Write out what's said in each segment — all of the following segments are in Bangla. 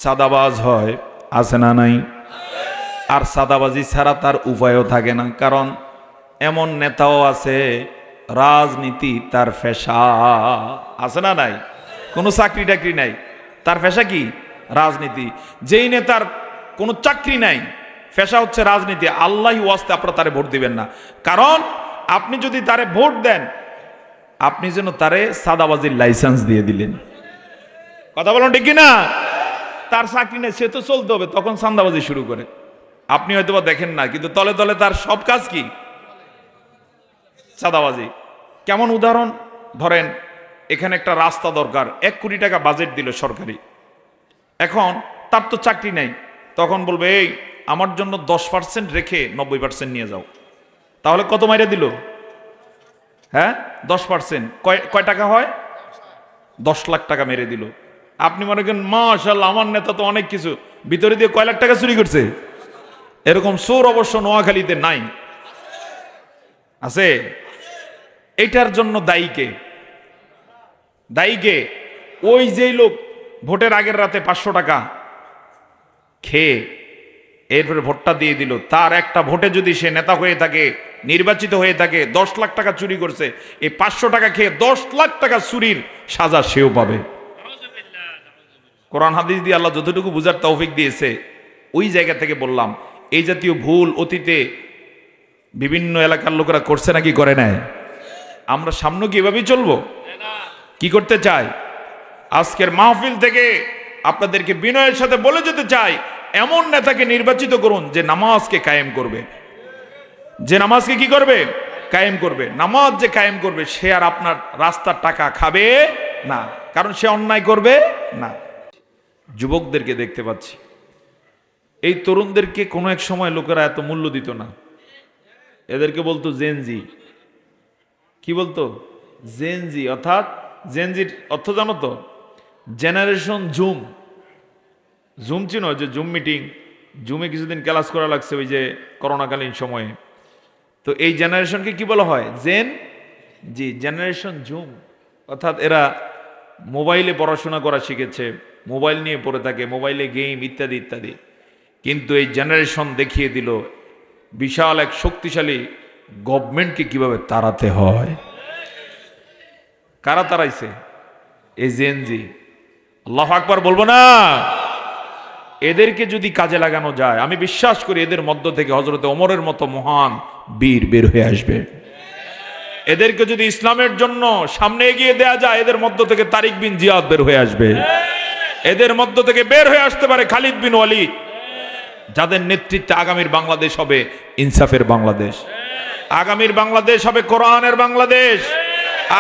চাঁদাবাজ হয়, আছে না নাই? আর চাঁদাবাজি ছাড়া তার উপায়ও থাকে না, কারণ এমন নেতাও আছে রাজনীতি তার পেশা, আছে না নাই? কোনো চাকরি টাকরি নাই, তার পেশা কি? রাজনীতি। যেই নেতার কোনো চাকরি নাই, পেশা হচ্ছে রাজনীতি, আল্লাহই ওয়াস্তে আপনারা তারে ভোট দিবেন না। কারণ আপনি যদি তারে ভোট দেন, আপনি যেন তারে চাঁদাবাজির লাইসেন্স দিয়ে দিলেন। কথা বলুন ঠিক কিনা? তার চাকরি নেই, সে তো চলতে হবে, তখন চাঁদাবাজি শুরু করে। আপনি হয়তো বা দেখেন না, কিন্তু তলে তলে তার সব কাজ কি? চাঁদাবাজি। কেমন উদাহরণ? ধরেন এখানে একটা রাস্তা দরকার, 1 কোটি টাকা বাজেট দিল সরকারি। এখন তার তো চাকরি নাই, তখন বলবে এই আমার জন্য 10% রেখে 90% নিয়ে যাও। তাহলে কত মাইরে দিল? হ্যাঁ, 10%। কয় টাকা হয়? 10 লাখ টাকা মেরে দিল। আপনি মনে করেন মাশাআল্লাহ আমার নেতা তো অনেক কিছু, ভিতরে দিয়ে কয় লাখ টাকা চুরি করছে? এরকম চোর অবশ্য নোয়াখালীতে নাই, আছে? এটার জন্য দায়ী কে? দায়ী কে? ওই যেই লোক ভোটের আগের রাতে 500 টাকা খেয়ে এরপরে ভোটটা দিয়ে দিল, তার একটা ভোটে যদি সে নেতা হয়ে থাকে, নির্বাচিত হয়ে থাকে, 10 লাখ টাকা চুরি করছে, এই 500 টাকা খেয়ে 10 লাখ টাকা চুরির সাজা সেও পাবে। কোরআন হাদিস দিয়ে আল্লাহ যতটুকু বুঝার তৌফিক দিয়েছে, ওই জায়গা থেকে বললাম, এই জাতীয় ভুল অতীতে বিভিন্ন এলাকার লোকেরা করছে নাকি করে নাই? আমরা সামনে কি এভাবেই চলবো? কি করতে চাই? আজকের মাহফিল থেকে আপনাদেরকে বিনয়ের সাথে বলে যেতে চাই, এমন নেতাকে নির্বাচিত করুন যে নামাজকে কায়েম করবে। যে নামাজকে কি করবে? কায়েম করবে। নামাজ যে কায়েম করবে, সে আর আপনার রাস্তার টাকা খাবে না, কারণ সে অন্যায় করবে না। যুবকদেরকে দেখতে পাচ্ছি, এই তরুণদেরকে কোনো এক সময় লোকেরা এত মূল্য দিত না, এদেরকে বলতো জেনজি। কি বলতো? জেনজি। অর্থাৎ জেনজির অর্থ জানো তো? Generation zoom. জুম চিনো? যে জুম মিটিং, জুমে কিছুদিন ক্লাস করা লাগছে ওই যে করোনাকালীন সময়ে। তো এই জেনারেশনকে কি বলা হয়? জেন জি, জেনারেশন জুম। অর্থাৎ এরা মোবাইলে পড়াশোনা করা শিখেছে, মোবাইল নিয়ে পড়ে থাকে, মোবাইলে গেম ইত্যাদি ইত্যাদি। কিন্তু এই জেনারেশন দেখিয়ে দিল বিশাল এক শক্তিশালী গভর্নমেন্টকে কিভাবে তাড়াতে হয়। কারা তাড়াইছে? এই জেনজি। আল্লাহু আকবার বলবো না? এদেরকে যদি কাজে লাগানো যায়, আমি বিশ্বাস করি এদের মধ্য থেকে হযরতে ওমরের মতো মহান বীর বের হয়ে আসবে। এদেরকে যদি ইসলামের জন্য সামনে এগিয়ে দেয়া যায়, এদের মধ্য থেকে তারিক বিন জিয়াদ বের হয়ে আসবে। এদের মধ্য থেকে বের হয়ে আসতে পারে খালিদ বিন ওয়ালিদ, যাদের নেতৃত্বে আগামীর বাংলাদেশ হবে ইনসাফের বাংলাদেশ, আগামীর বাংলাদেশ হবে কোরআনের বাংলাদেশ,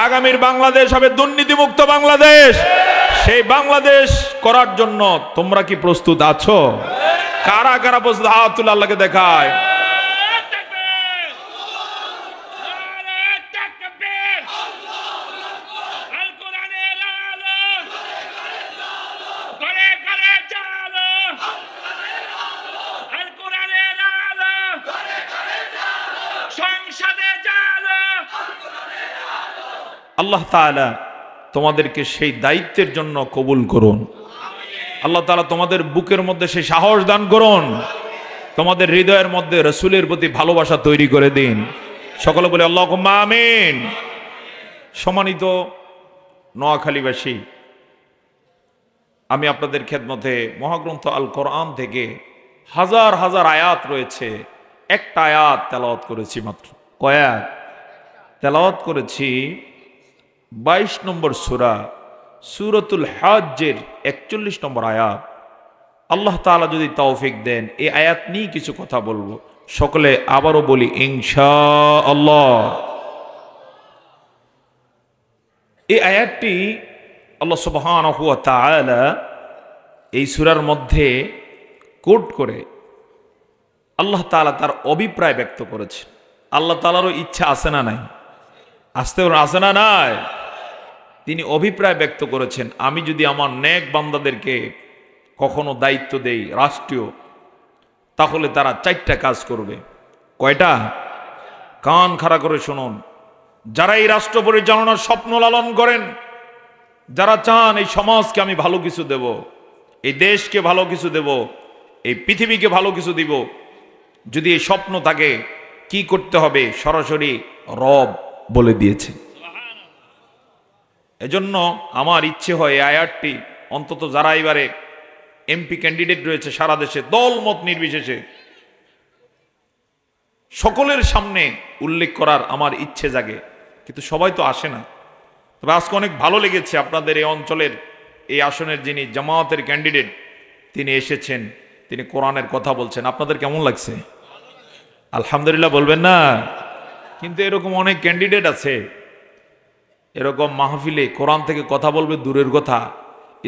আগামীর বাংলাদেশ হবে দুর্নীতিমুক্ত বাংলাদেশ। সেই বাংলাদেশ করার জন্য তোমরা কি প্রস্তুত আছো? কারা কারা প্রস্তুত? হাত তুলে আল্লাহকে দেখায়। আল্লাহ তাআলা তোমাদেরকে সেই দায়িত্বের জন্য কবুল করুন। আল্লাহ তাআলা তোমাদের বুকের মধ্যে সেই সাহস দান করুন, তোমাদের হৃদয়ের মধ্যে রাসূলের প্রতি ভালোবাসা তৈরি করে দিন। সকলে বলে আল্লাহুম্মা আমিন। সম্মানিত নোয়াখালীবাসী, আমি আপনাদের খেদমতে মহাগ্রন্থ আল কোরআন থেকে হাজার হাজার আয়াত রয়েছে, একটা আয়াত তেলাওয়াত করেছি মাত্র। কয় আয়াত তেলাওয়াত করেছি? 22 নম্বর সূরা, সূরাতুল হজ্জের 41 নম্বর আয়াত। আল্লাহ তাআলা যদি তৌফিক দেন, এই আয়াত নিয়ে কিছু কথা বলবো। সকলে আবারও বলি ইনশাআল্লাহ। এই আয়াতটি আল্লাহ সুবহানাহু ওয়া তাআলা এই সূরার মধ্যে কোট করে আল্লাহ তাআলা তার অভিপ্রায় ব্যক্ত করেছেন। আল্লাহ তাআলারও ইচ্ছা আছে না নাই? আছে না নাই? তিনি অভিপ্রায় ব্যক্ত করেছেন, আমি যদি আমার নেক বান্দাদেরকে কখনো দায়িত্ব দেই রাষ্ট্রীয়, তাহলে তারা 4টা কাজ করবে। কয়টা? কান খাড়া করে শুনুন। যারা এই রাষ্ট্র পরিচালনার স্বপ্ন লালন করেন, যারা চান এই সমাজকে আমি ভালো কিছু দেব, এই দেশকে ভালো কিছু দেব, এই পৃথিবীকে ভালো কিছু দিব, যদি এই স্বপ্ন থাকে কি করতে হবে সরাসরি রব বলে দিয়েছে। এজন্য আমার ইচ্ছে হয় এই আয়াতটি অন্তত যারা এবারে এমপি ক্যান্ডিডেট রয়েছে সারা দেশে দলমত নির্বিশেষে সকলের সামনে উল্লেখ করার আমার ইচ্ছে জাগে, কিন্তু সবাই তো আসে না। তবে আজকে অনেক ভালো লেগেছে আপনাদের এই অঞ্চলের এই আসনের যিনি জামায়াতের ক্যান্ডিডেট তিনি এসেছেন, তিনি কোরআনের কথা বলছেন। আপনাদের কেমন লাগছে? আলহামদুলিল্লাহ বলবেন না? কিন্তু এরকম অনেক ক্যান্ডিডেট আছে, এরকম মাহফিলে কোরআন থেকে কথা বলবে দূরের কথা,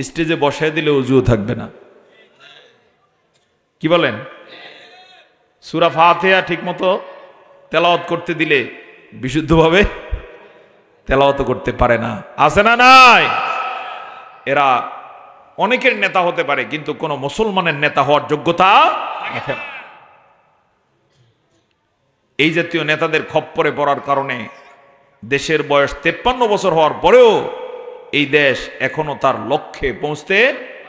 স্টেজে বসায় দিলে অজুও থাকবে না। কি বলেন? সূরা ফাতিহা ঠিকমতো তেলাওয়াত করতে দিলে বিশুদ্ধভাবে তেলাওয়াত করতে পারে না। আছে না নাই? এরা অনেকের নেতা হতে পারে কিন্তু কোন মুসলমানের নেতা হওয়ার যোগ্যতা রাখে না। এই জাতীয় নেতাদের খপ্পরে পড়ার কারণে দেশের বয়স 53 বছর হওয়ার পরেও এই দেশ এখনো তার লক্ষ্যে পৌঁছতে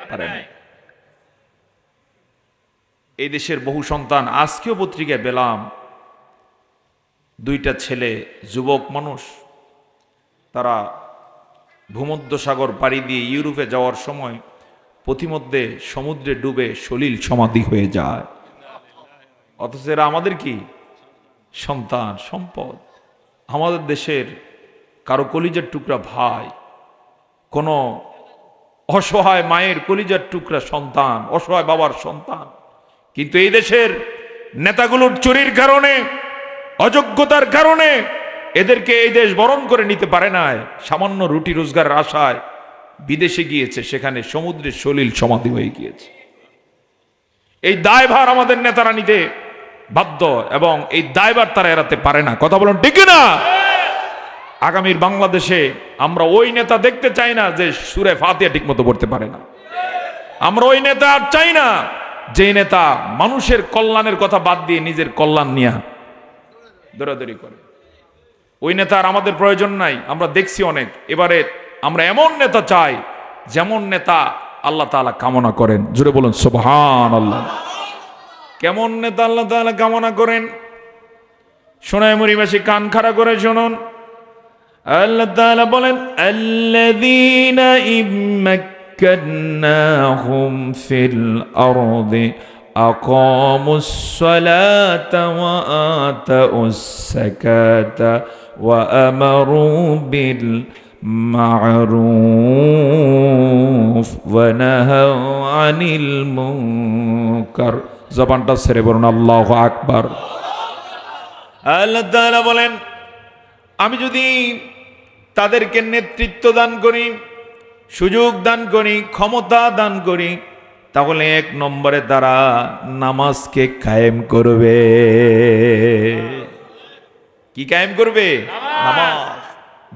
পারে না। এই দেশের বহু সন্তান, আজকেও পত্রিকায় পেলাম দুইটা ছেলে যুবক মানুষ, তারা ভূমধ্যসাগর পাড়ি দিয়ে ইউরোপে যাওয়ার সময় পথিমধ্যে সমুদ্রে ডুবে সলিল সমাধি হয়ে যায়। অথচ এরা আমাদের কি সন্তান, সম্পদ। আমাদের দেশের কারো কলিজার টুকরা ভাই, কোন অসহায় মায়ের কলিজার টুকরা সন্তান, অসহায় বাবার সন্তান। কিন্তু এই দেশের নেতাগুলোর চুরির কারণে, অযোগ্যতার কারণে এদেরকে এই দেশ বরণ করে নিতে পারে না। সামান্য রুটি রোজগারের আশায় বিদেশে গিয়েছে, সেখানে সমুদ্রের সলিল সমাধি হয়ে গিয়েছে। এই দায়ভার আমাদের নেতারা নিতে বাধ্য এবং এই দায়ভার তারা এড়াতে পারে না। কথা বলুন ঠিক না? আগামীর বাংলাদেশে আমরা ওই নেতা দেখতে চাই না যে সূরা ফাতিহা ঠিকমতো পড়তে পারে না। আমরা ওই নেতা আর চাই না যে নেতা মানুষের কল্যাণের কথা বাদ দিয়ে নিজের কল্যাণ নিয়ে দৌড়াদৌড়ি করে। ওই নেতা আর আমাদের প্রয়োজন নাই। আমরা দেখছি অনেক। এবারে আমরা এমন নেতা চাই যেমন নেতা আল্লাহ তাআলা কামনা করেন। জোরে বলুন সুবহানাল্লাহ। কেমন নেতা আল্লাহ তাআলা কামনা করেন? সোনাইমুড়িবাসী কান খাড়া করে শুনুন। আল্লাহ তাআলা বলেন, আল্লাযীনা ইম্মাক্কান্নাহুম ফিল আরদি আকামুস সালাতা ওয়া আতাউস যাকাতা ওয়া আমারু বিল মা'রুফ ওয়া নাহাউ আনিল মুনকার। জবানটা ছেড়ে বলুন আল্লাহু আকবার। আল্লাহ তাআলা বলেন, আমি যদি তাদেরকে নেতৃত্ব দান করি, সুযোগ দান করি, ক্ষমতা দান করি, তাহলে এক নম্বরে তারা নামাজকে কায়েম করবে। কি কায়েম করবে? নামাজ।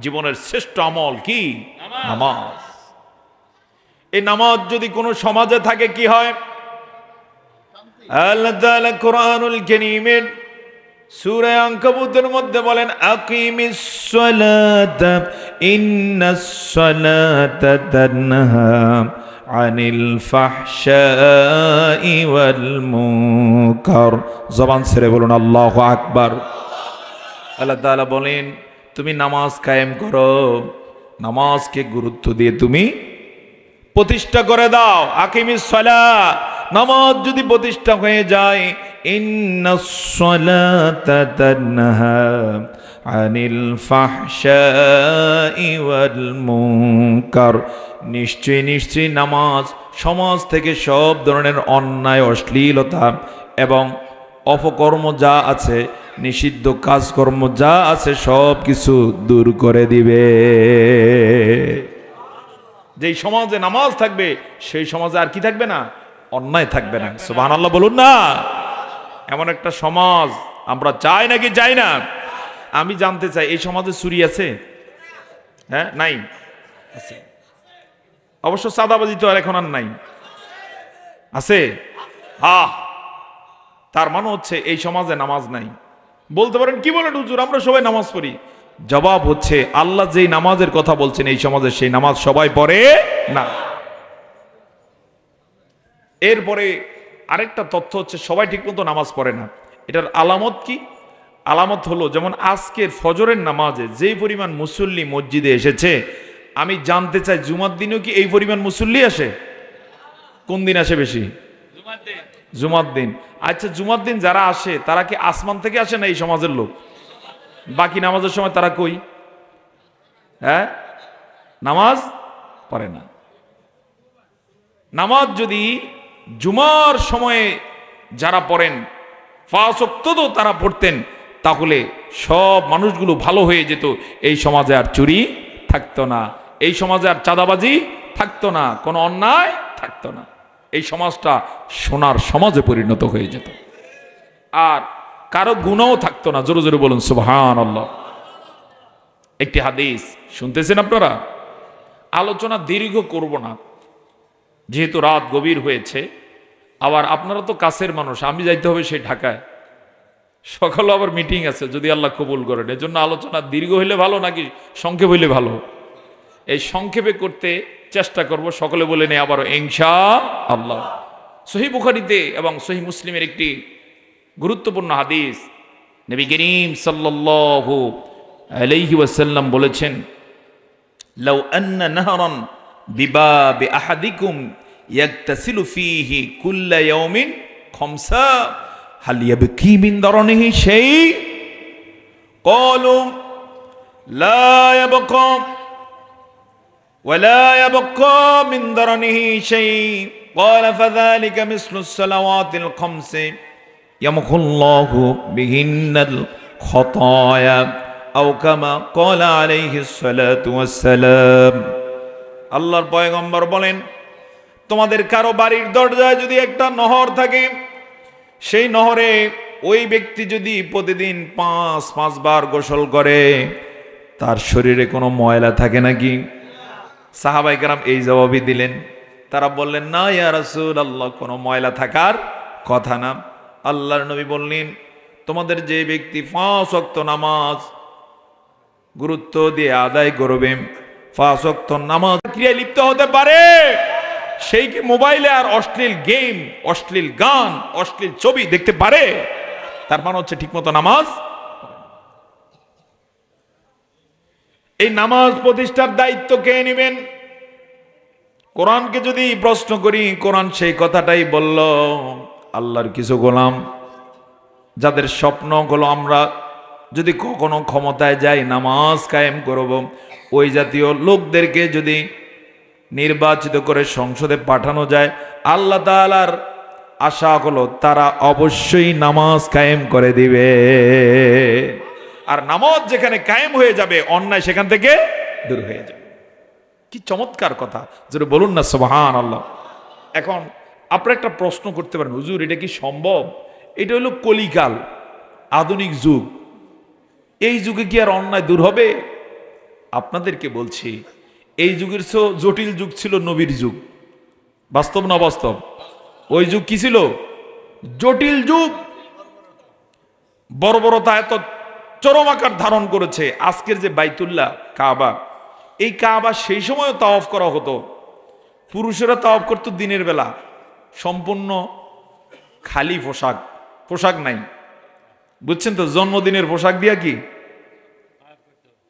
জীবনের শ্রেষ্ঠ আমল কি? নামাজ। এই নামাজ যদি কোনো সমাজে থাকে কি হয়? আল্লাহ তাআলা কোরআনুল কারীমের সূরা আনকাবুতের মধ্যে বলেন, আকিমিস সালাতা ইন্নাস সালাতা তানহা আনিল ফাহশাই ওয়াল মুনকার। জবান ছেড়ে বলুন আল্লাহু আকবার। আল্লাহ তাআলা বলেন, তুমি নামাজ কায়েম করো, নামাজকে গুরুত্ব দিয়ে তুমি প্রতিষ্ঠা করে দাও। আকিমিস সালাত, নামাজ যদি প্রতিষ্ঠা হয়ে যায়, ইন্নাস সালাতা তানহা আনিল ফাহশাই ওয়াল মুনকার। নিশ্চয়ই নিশ্চয়ই নামাজ সমাজ থেকে সব ধরনের অন্যায়, অশ্লীলতা এবং অপকর্ম যা আছে, নিষিদ্ধ কাজকর্ম যা আছে সব কিছু দূর করে দিবে। যেই সমাজে নামাজ থাকবে সেই সমাজে আর কি থাকবে না? অন্যায় থাকবে না। সুবহানাল্লাহ বলুন না। এমন একটা সমাজ আমরা চাই নাকি চাই না? আমি জানতে চাই, এই সমাজে চুরি আছে? হ্যাঁ, নাই? আছে। অবশ্য চাঁদাবাজি তো আর এখন আর নাই। আছে? তার মানে হচ্ছে এই সমাজে নামাজ নাই। বলতে পারেন কি বলেন হুজুর, আমরা সবাই নামাজ পড়ি। জবাব হচ্ছে, আল্লাহ যেই নামাজের কথা বলছেন এই সমাজে সেই নামাজ সবাই পড়ে না। এরপরে আরেকটা তথ্য হচ্ছে সবাই ঠিকমতো নামাজ পড়ে না। এটার আলামত কি? আলামত হলো যেমন আজকের ফজরের নামাজে যে পরিমাণ মুসল্লি মসজিদে এসেছে, আমি জানতে চাই জুমার দিনেও কি এই পরিমাণ মুসল্লি আসে? কোন দিন আসে বেশি? জুমার দিন। আচ্ছা, জুমার দিন যারা আসে তারা কি আসমান থেকে আসে না এই সমাজের লোক? বাকি নামাজের সময় তারা কই? হ্যাঁ, নামাজ পড়ে না। নামাজ যদি জুমার সময়ে যারা পড়েন 5 ওয়াক্ত তো তারা পড়তেন, তাহলে সব মানুষগুলো ভালো হয়ে যেত। এই সমাজে আর চুরি থাকতো না, এই সমাজে আর চাঁদাবাজি থাকতো না, কোনো অন্যায় থাকতো না। এই সমাজটা সোনার সমাজে পরিণত হয়ে যেত, আর কারো গুণাও থাকতো না। জোরে জোরে বলুন সুবহানাল্লাহ। একটি হাদিস শুনতেছেন আপনারা? আলোচনা দীর্ঘ করব না, যেহেতু রাত গভীর হয়েছে। আবার আপনারা তো কাছের মানুষ, আমি যাইতে হবে সেই ঢাকায়, সকালে আবার মিটিং আছে যদি আল্লাহ কবুল করেন। এর জন্য আলোচনা দীর্ঘ হইলে ভালো নাকি সংক্ষেপ হইলে ভালো? এই সংক্ষেপে করতে চেষ্টা করব। সকলে বলে নেই আবারও ইনশাআল্লাহ। সহিহ বুখারীতে এবং সহিহ মুসলিমের একটি গুরুত্বপূর্ণ হাদিস, নবী করিম সাল্লাল্লাহু আলাইহি ওয়াসাল্লাম বলেছেন, লাউ আন্না নাহরান বিবাবি আহাদিকুম ইয়াগতাসিলু ফীহি কুল্লা ইয়াউমিন খামসা হাল ইয়াবকি মিন দারনিহি শাই? ক্বালু লা ইয়াবকা ওয়ালা ইয়াবকা মিন দারনিহি শাই। ক্বালা ফাযালিকা মিসলুস সালাওয়াতিল খামসি ইয়ামহুল্লাহু বিহিন্নাল খাতায়া আও কামা ক্বালা আলাইহিস সালাতু ওয়াস সালাম। আল্লাহর পয়গম্বর বলেন, তোমাদের কারো বাড়ির দরজায় যদি একটা নহর থাকে, সেই নহরে ওই ব্যক্তি যদি প্রতিদিন 5 বার গোসল করে, তার শরীরে কোনো ময়লা থাকে নাকি? সাহাবায়ে কেরাম এই জবাবই দিলেন। তারা বললেন, না ইয়া রাসূলুল্লাহ, কোনো ময়লা থাকার কথা না। আল্লাহর নবী বললেন, তোমাদের যে ব্যক্তি 5 ওয়াক্ত নামাজ গুরুত্ব দিয়ে আদায় করবে, 5 ওয়াক্ত নামাজ ক্রিয়ায় লিপ্ত হতে পারে, সেই কি মোবাইলে আর অশ্লীল গেম, অশ্লীল গান, অশ্লীল ছবি দেখতে পারে? তার মানে হচ্ছে ঠিকমতো নামাজ। এই নামাজ প্রতিষ্ঠার দায়িত্ব কে নেবেন? কোরআনকে যদি প্রশ্ন করি, কোরআন সেই কথাটাই বলল। আল্লাহর কিছু গোলাম যাদের স্বপ্ন হলো আমরা যদি কখনো ক্ষমতায় যাই নামাজ কায়েম করব, ওই জাতীয় লোকদেরকে যদি নির্বাচিত করে সংসদে পাঠানো যায়, আল্লাহ তাআলার আশা হলো তারা অবশ্যই নামাজ কায়েম করে দিবে। আর নামাজ যেখানে কায়েম হয়ে যাবে, অন্যায় সেখান থেকে দূর হয়ে যাবে। কি চমৎকার কথা, যেটা বলুন না সুবহানাল্লাহ। এখন আপনারা একটা প্রশ্ন করতে পারেন, হুজুর এটা কি সম্ভব? এটা হলো কলিকাল, আধুনিক যুগ। এই যুগে কি আর অন্যায় দূর হবে? আপনাদেরকে বলছি, এই যুগের চেয়েও জটিল যুগ ছিল নবীর যুগ। বাস্তব না বাস্তব? ওই যুগ কি ছিল? জটিল যুগ। বর্বরতা এত চরম আকার ধারণ করেছে। আজকের যে বাইতুল্লাহ কাবা, এই কাবা সেই সময় তাওয়াফ করা হতো। পুরুষেরা তাওয়াফ করতো দিনের বেলা, সম্পূর্ণ খালি পোশাক, পোশাক নাই, বুঝছেন তো? জন্মদিনের পোশাক দিয়া কি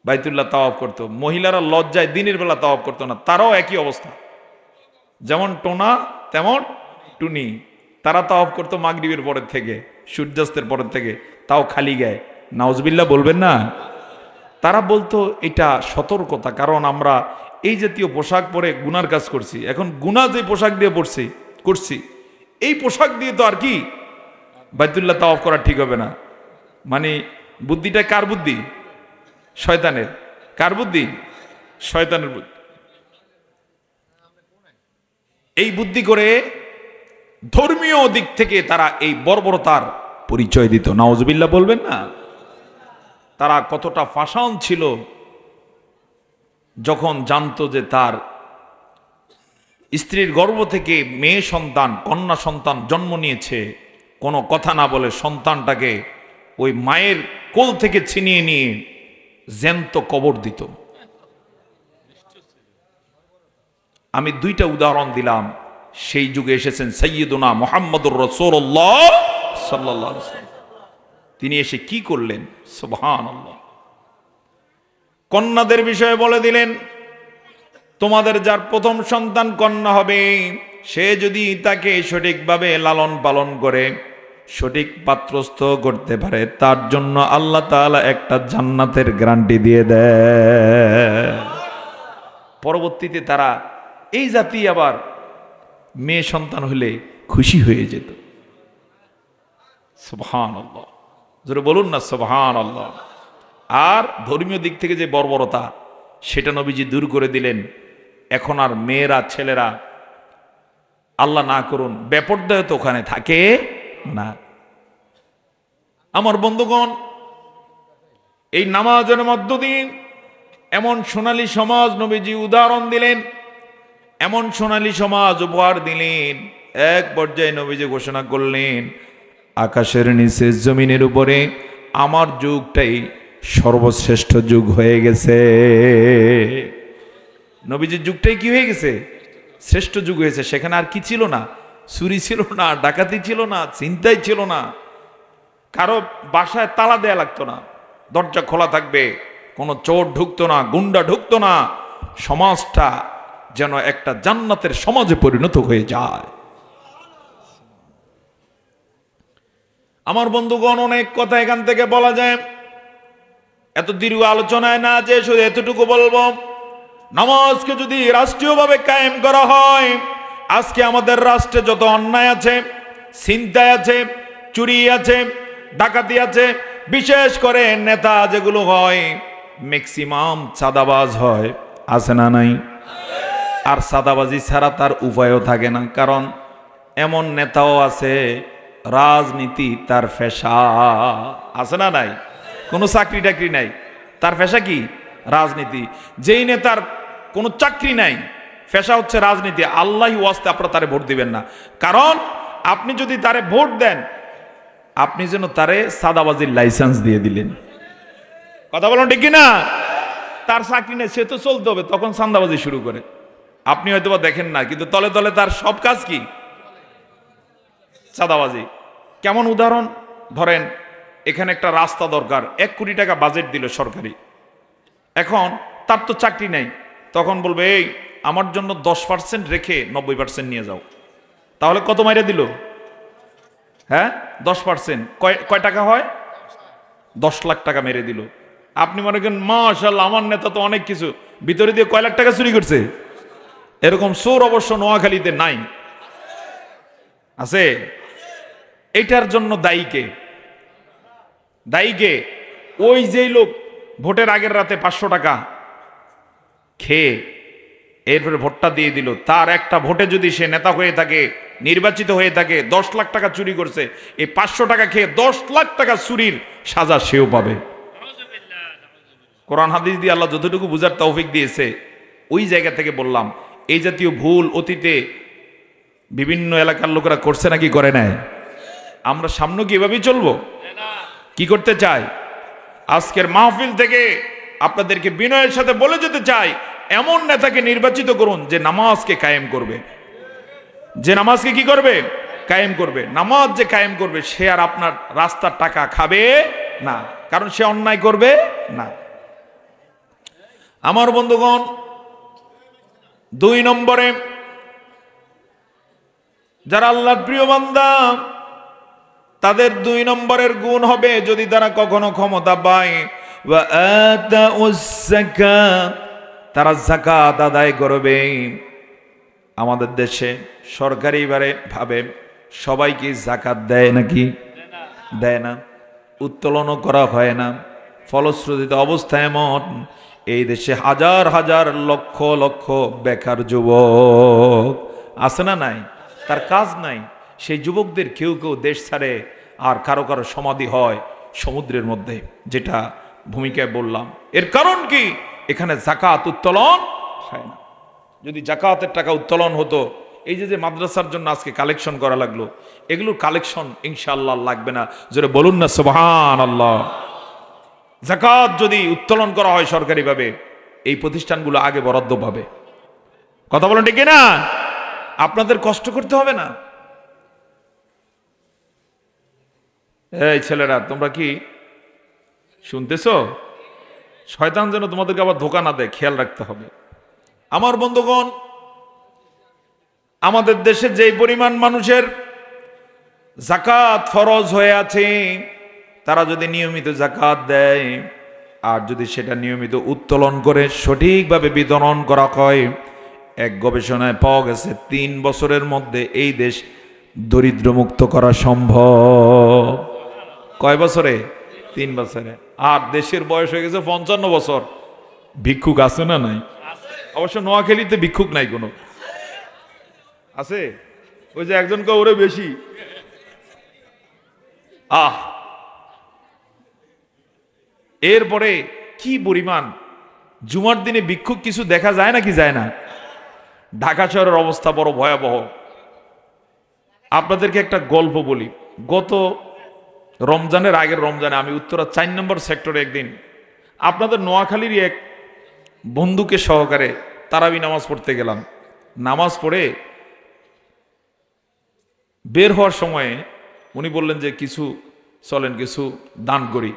বাইতুল্লাহ তাওয়াফ করতো। মহিলারা লজ্জায় দিনের বেলা তাওয়াফ করতো না, তারাও একই অবস্থা, যেমন টোনা তেমন টুনি। তারা তাওয়াফ করতো মাগরিবের পরের থেকে, সূর্যাস্তের পরের থেকে, তাও খালি গায়ে। নাউজুবিল্লাহ বলবেন না? তারা বলতো এটা সতর্কতা, কারণ আমরা এই জাতীয় পোশাক পরে গুনার কাজ করছি। এখন গুনাহ যে পোশাক দিয়ে করছি, এই পোশাক দিয়ে তো আর কি বাইতুল্লাহ তাওয়াফ করা ঠিক হবে না। মানে বুদ্ধিটা কার বুদ্ধি? শয়তানের। কার বুদ্ধি? শয়তানের বুদ্ধি। এই বুদ্ধি করে ধর্মীয় দিক থেকে তারা এই বর্বরতার পরিচয় দিত। নাউজুবিল্লাহ বলবেন না? তারা কতটা ফাশান ছিল, যখন জানতো যে তার স্ত্রীর গর্ভ থেকে মেয়ে সন্তান, কন্যা সন্তান জন্ম নিয়েছে, কোনো কথা না বলে সন্তানটাকে ওই মায়ের কোল থেকে ছিনিয়ে নিয়ে জ্যান্ত কবর দিত। আমি 2টা উদাহরণ দিলাম, সেই যুগে এসেছেন সাইয়্যিদুনা মুহাম্মদুর রাসূলুল্লাহ সাল্লাল্লাহু আলাইহি ওয়াসাল্লাম। তিনি এসে কি করলেন? সুবহানাল্লাহ। কন্যাদের বিষয়ে বলে দিলেন, তোমাদের যার প্রথম সন্তান কন্যা হবে, সে যদি তাকে সঠিকভাবে লালন পালন করে সঠিক পাত্রস্থ করতে পারে, তার জন্য আল্লাহ তাআলা একটা জান্নাতের গ্যারান্টি দিয়ে দেয়। পরবর্তীতে তারা এই জাতি আবার মেয়ে সন্তান হলে খুশি হয়ে যেত। সুবহানাল্লাহ, জোরে বলুন না সুবহানাল্লাহ। আর ধর্মীয় দিক থেকে যে বর্বরতা, সেটা নবীজি দূর করে দিলেন। এখন আর মেয়েরা ছেলেরা আল্লাহ না করুন বেপরদায় তো ওখানে থাকে না। আমার বন্ধুগণ, এই নামাজের মধ্য দিয়ে এমন সোনালী সমাজ নবীজি উদাহরণ দিলেন, এমন সোনালী সমাজ উপহার দিলেন। এক পর্যায়ে নবীজি ঘোষণা করলেন, আকাশের নিচে জমিনের উপরে আমার যুগটাই সর্বশ্রেষ্ঠ যুগ হয়ে গেছে। নবীজির যুগটাই কি হয়ে গেছে? শ্রেষ্ঠ যুগ হয়েছে। সেখানে আর কি ছিল না? চুরি ছিল না, ডাকাতি ছিল না, চিন্তাই ছিল না, কারো বাসায় তালা দেয়া লাগতো না, দরজা খোলা থাকবে, কোনো চোর ঢুকতো না, গুন্ডা ঢুকতো না। সমাজটা যেন একটা জান্নাতের সমাজে পরিণত হয়ে যায়। আমার বন্ধুগণ, অনেক কথা এখান থেকে বলা যায়, এত দীর্ঘ আলোচনায় না যে শুধু এতটুকু বলবো, নামাজকে যদি রাষ্ট্রীয়ভাবে কায়েম করা হয়, আজকে আমাদের রাষ্ট্রে যত অন্যায় আছে, ছিনতাই আছে, চুরি আছে, ডাকাতি আছে, বিশেষ করে নেতা যেগুলো হয় ম্যাক্সিমাম চাঁদাবাজ হয়, আছে না নাই? আর চাঁদাবাজি ছাড়া তার উপায়ও থাকে না, কারণ এমন নেতাও আছে রাজনীতি তার পেশা, আছে না নাই? কোনো চাকরি টাকরি নাই, তার পেশা কি? রাজনীতি। যেই নেতার কোনো চাকরি নাই, পেশা হচ্ছে রাজনীতি, আল্লাহই ওয়াস্তে আপনারা তারে ভোট দিবেন না। কারণ আপনি যদি তারে ভোট দেন, আপনি যেন তারে সাদাবাজির লাইসেন্স দিয়ে দিলেন। কথা বলুন ঠিক কিনা? তার চাকরি নেই, সে তো চলতে হবে, তখন চাঁদাবাজি শুরু করে। আপনি হয়তো বা দেখেন না, কিন্তু তলে তলে তার সব কাজ কি? চাঁদাবাজি। কেমন উদাহরণ? ধরেন এখানে একটা রাস্তা দরকার, 1 কোটি টাকা বাজেট দিল সরকারি, এখন তার তো চাকরি নাই, তখন বলবে এই আমার জন্য 10% রেখে 90% নিয়ে যাও। তাহলে কত মাইরে দিল? হ্যাঁ, 10%। কয় টাকা হয়? 10 লাখ টাকা মেরে দিল। আপনি মনে করেন মাশাআল্লাহ আমার নেতা তো অনেক কিছু, ভিতরে দিয়ে কয় লাখ টাকা চুরি করছে? এরকম চোর অবশ্য নোয়াখালীতে নাই, আছে? এটার জন্য দায়ী কে? দায়ী কে? ওই যেই লোক ভোটের আগের রাতে 500 টাকা খেয়ে এরপরে ভোটটা দিয়ে দিল, তার একটা ভোটে যদি সে নেতা হয়ে থাকে, নির্বাচিত হয়ে থাকে, 10 লাখ টাকা চুরি করছে, এই 500 টাকা খেয়ে 10 লাখ টাকা চুরির সাজা সেও পাবে। কোরআন হাদিস দিয়ে আল্লাহ যতটুকু বুঝার তৌফিক দিয়েছে, ওই জায়গা থেকে বললাম, এই জাতীয় ভুল অতীতে বিভিন্ন এলাকার লোকেরা করছে নাকি করে নাই? আমরা সামনে কি এভাবেই চলবো? কি করতে চাই? আজকের মাহফিল থেকে আপনাদেরকে বিনয়ের সাথে বলে যেতে চাই, এমন নেতাকে নির্বাচিত করুন যে নামাজকে কায়েম করবে, যে নামাজকে কি করবে? কায়েম করবে। নামাজ যে কায়েম করবে, সে আর আপনার রাস্তার টাকা খাবে না, কারণ সে অন্যায় করবে না। আমার বন্ধুগণ, 2 নম্বরে যারা আল্লাহর প্রিয় বান্দা, তাদের 2 নম্বরের গুণ হবে, যদি তারা কখনো ক্ষমতা পায়, ওয়া আতাউস যাকাত, তারা যাকাত আদায় করবে। আমাদের দেশে সরকারি ভাবে সবাই কি যাকাত দেয় নাকি? দেয় না, উত্তোলনও করা হয় না। ফলশ্রুতিতে অবস্থা এমন, এই দেশে হাজার হাজার লক্ষ লক্ষ বেকার যুবক আছে না নাই? তার কাজ নাই। সেই যুবকদের কেউ কেউ দেশ ছাড়ে, আর কারো কারো সমাধি হয় সমুদ্রের মধ্যে, যেটা ভূমিকায় বললাম। এর কারণ কি? এখানে যাকাত উত্তোলন হয় না। যদি যাকাতের টাকা উত্তোলন হতো, এই যে মাদ্রাসার জন্য আজকে কালেকশন করা লাগলো, এগুলোর কালেকশন ইনশাআল্লাহ লাগবে না। জোরে বলুন না সুবহানাল্লাহ। যাকাত যদি উত্তোলন করা হয় সরকারিভাবে, এই প্রতিষ্ঠানগুলো আগে বরাদ্দ পাবে। কথা বলেন ঠিক না? আপনাদের কষ্ট করতে হবে না। এই ছেলেরা, তোমরা কি শুনতেছো? শয়তান যেন তোমাদেরকে আবার ধোঁকা না দেয়, খেয়াল রাখতে হবে। আমার বন্ধুগণ, আমাদের দেশে যে পরিমাণ মানুষের যাকাত ফরজ হয়ে আছে, তারা যদি নিয়মিত যাকাত দেয় আর যদি সেটা নিয়মিত উত্তোলন করে সঠিকভাবে বিতরণ করা হয়, এক গবেষণায় পাওয়া গেছে 3 বছরের মধ্যে এই দেশ দরিদ্রমুক্ত করা সম্ভব। কয় বছরে? 3 বছরে। আর দেশের বয়স হয়ে গেছে 55 বছর। ভিক্ষুক আছে না নাই? অবশ্য নোয়াখালীতে ভিক্ষুক নাই কোনো। আছে? ওই যে একজনকে ওরে বেশি। এরপরে কি পরিমাণ জুমার দিনে ভিক্ষুক কিছু দেখা যায় নাকি যায় না? ঢাকা শহরের অবস্থা বড় ভয়াবহ। আপনাদেরকে একটা গল্প বলি। গত রমজানের আগের রমজানে আমি উত্তরা 4 নম্বর সেক্টরে একদিন আপনাদের নোয়াখালীরই এক বন্ধুকে সহকারে তারাবি নামাজ পড়তে গেলাম। নামাজ পড়ে বের হওয়ার সময়ে উনি বললেন যে কিছু চলেন কিছু দান করি।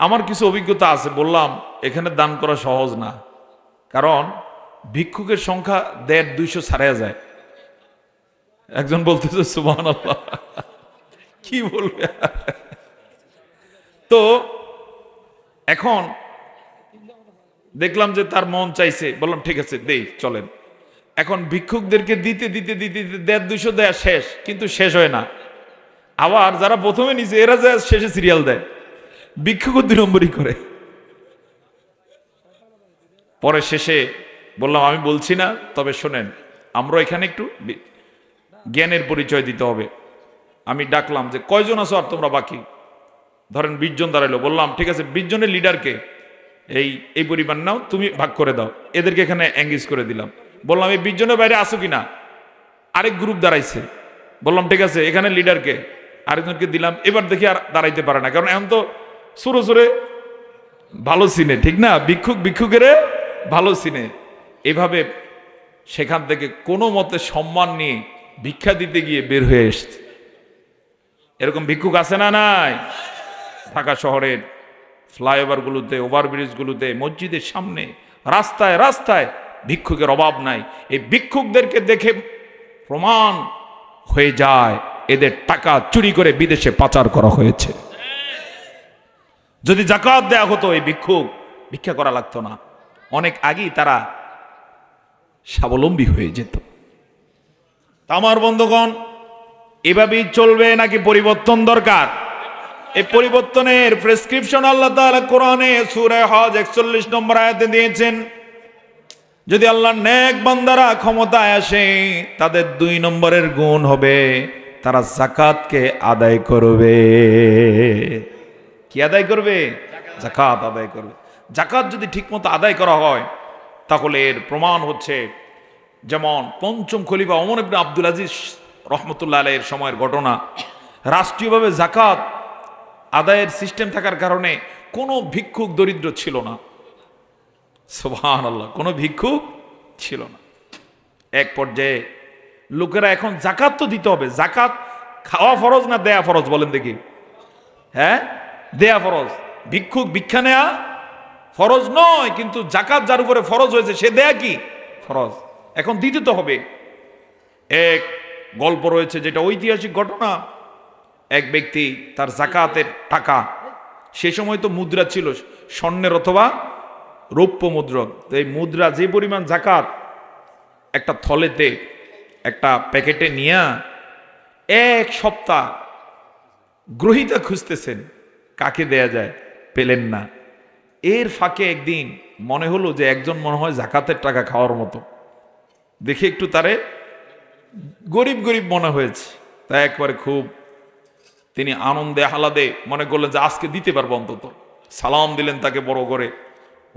আমার কিছু অভিজ্ঞতা আছে, বললাম এখানে দান করা সহজ না, কারণ ভিক্ষুকের সংখ্যা 150-200 ছাড়া যায়। একজন বলতেছে সুবহানাল্লাহ, কি বলবে। তো এখন দেখলাম যে তার মন চাইছে, বললাম ঠিক আছে দেই, চলেন। এখন ভিক্ষুকদেরকে দিতে দিতে দিতে 150-200 দেয়া শেষ, কিন্তু শেষ হয় না। আবার যারা প্রথমে নিছে এরা যায় শেষে সিরিয়াল দেয়, ভিক্ষুক 2 নম্বরই করে। পরে শেষে বললাম আমি বলছি না, তবে শোনেন, আমরা এখানে একটু জ্ঞানের পরিচয় দিতে হবে। আমি ডাকলাম যে কয়জন আছো আর তোমরা বাকি? ধরেন 20 জন দাঁড়াইলো। বললাম ঠিক আছে, 20 জনের লিডারকে এই পরিমাণ নাও, তুমি ভাগ করে দাও। এদেরকে এখানে এঙ্গেজ করে দিলাম। বললাম এই 20 জনের বাইরে আসো কিনা? আরেক গ্রুপ দাঁড়াইছে। বললাম ঠিক আছে, এখানে লিডারকে আরেকজনকে দিলাম। এবার দেখি আর দাঁড়াইতে পারে না, কারণ এখন তো সুরে সুরে ভালো সিনে, ঠিক না? ভিক্ষুকের ভালো সিনে। এভাবে সেখান থেকে কোনো মতে সম্মান নিয়ে ভিক্ষা দিতে গিয়ে বের হয়ে এসছে। এরকম ভিক্ষুক আছে না নাই? ঢাকা শহরের ফ্লাইওভারগুলোতে, ওভারব্রিজগুলোতে, মসজিদের সামনে, রাস্তায় রাস্তায় ভিক্ষুকের অভাব নাই। এই ভিক্ষুকদেরকে দেখে প্রমাণ হয়ে যায় এদের টাকা চুরি করে বিদেশে পাচার করা হয়েছে। যদি যাকাত দেয়া হতো, এই ভিক্ষুক ভিক্ষা করা লাগতো না, অনেক আগেই তারা স্বাবলম্বী হয়ে যেত। আমার বন্ধুগণ, এভাবেই চলবে নাকি পরিবর্তন দরকার? এই পরিবর্তনের প্রেসক্রিপশন আল্লাহ তাআলা কোরআনে সূরা হজ 41 নম্বর আয়াতে দিয়েছেন। যদি আল্লাহর নেক বান্দারা ক্ষমতায় আসে, তাদের 2 নম্বরের গুণ হবে তারা যাকাতকে আদায় করবে। কি আদায় করবে? যাকাত আদায় করবে। যাকাত যদি ঠিকমতো আদায় করা হয়, তাহলে এর প্রমাণ হচ্ছে, যেমন 5ম খলিফা ওমর ইবনে আব্দুল আজিজ রহমতুল্লাহ আলাইহির সময়ের ঘটনা। রাষ্ট্রীয়ভাবে যাকাত আদায়ের সিস্টেম থাকার কারণে কোনো ভিক্ষুক দরিদ্র ছিল না। সুবহানাল্লাহ, কোনো ভিক্ষুক ছিল না। এক পর্যায়ে লোকেরা এখন যাকাত তো দিতে হবে। যাকাত খাওয়া ফরজ না দেয়া ফরজ? বলেন দেখি। হ্যাঁ, দেয়া ফরজ। ভিক্ষুক ভিক্ষা নেয়া ফরজ নয়, কিন্তু যাকাত যার উপরে ফরজ হয়েছে সে দেয়া কি ফরজ। এখন দিতে তো হবে। এক গল্প রয়েছে, যেটা ঐতিহাসিক ঘটনা। এক ব্যক্তি তার যাকাতের টাকা, সে সময় তো মুদ্রা ছিল স্বর্ণের অথবা রৌপ্য মুদ্রা। তো এই মুদ্রা যে পরিমাণ যাকাত, একটা থলেতে একটা প্যাকেটে নিয়ে 1 সপ্তাহ গ্রহিতা খুঁজতেছেন কাকে দেয়া যায়, পেলেন না। এর ফাঁকে একদিন মনে হলো যে একজন মনে হয় যাকাতের টাকা খাওয়ার মতো, দেখে একটু তারে গরিব গরিব মনে হয়েছে। তাই একবারে খুব তিনি আনন্দে আহ্লাদে মনে করলেন যে আজকে দিতে পারবো অন্তত। সালাম দিলেন তাকে বড় করে,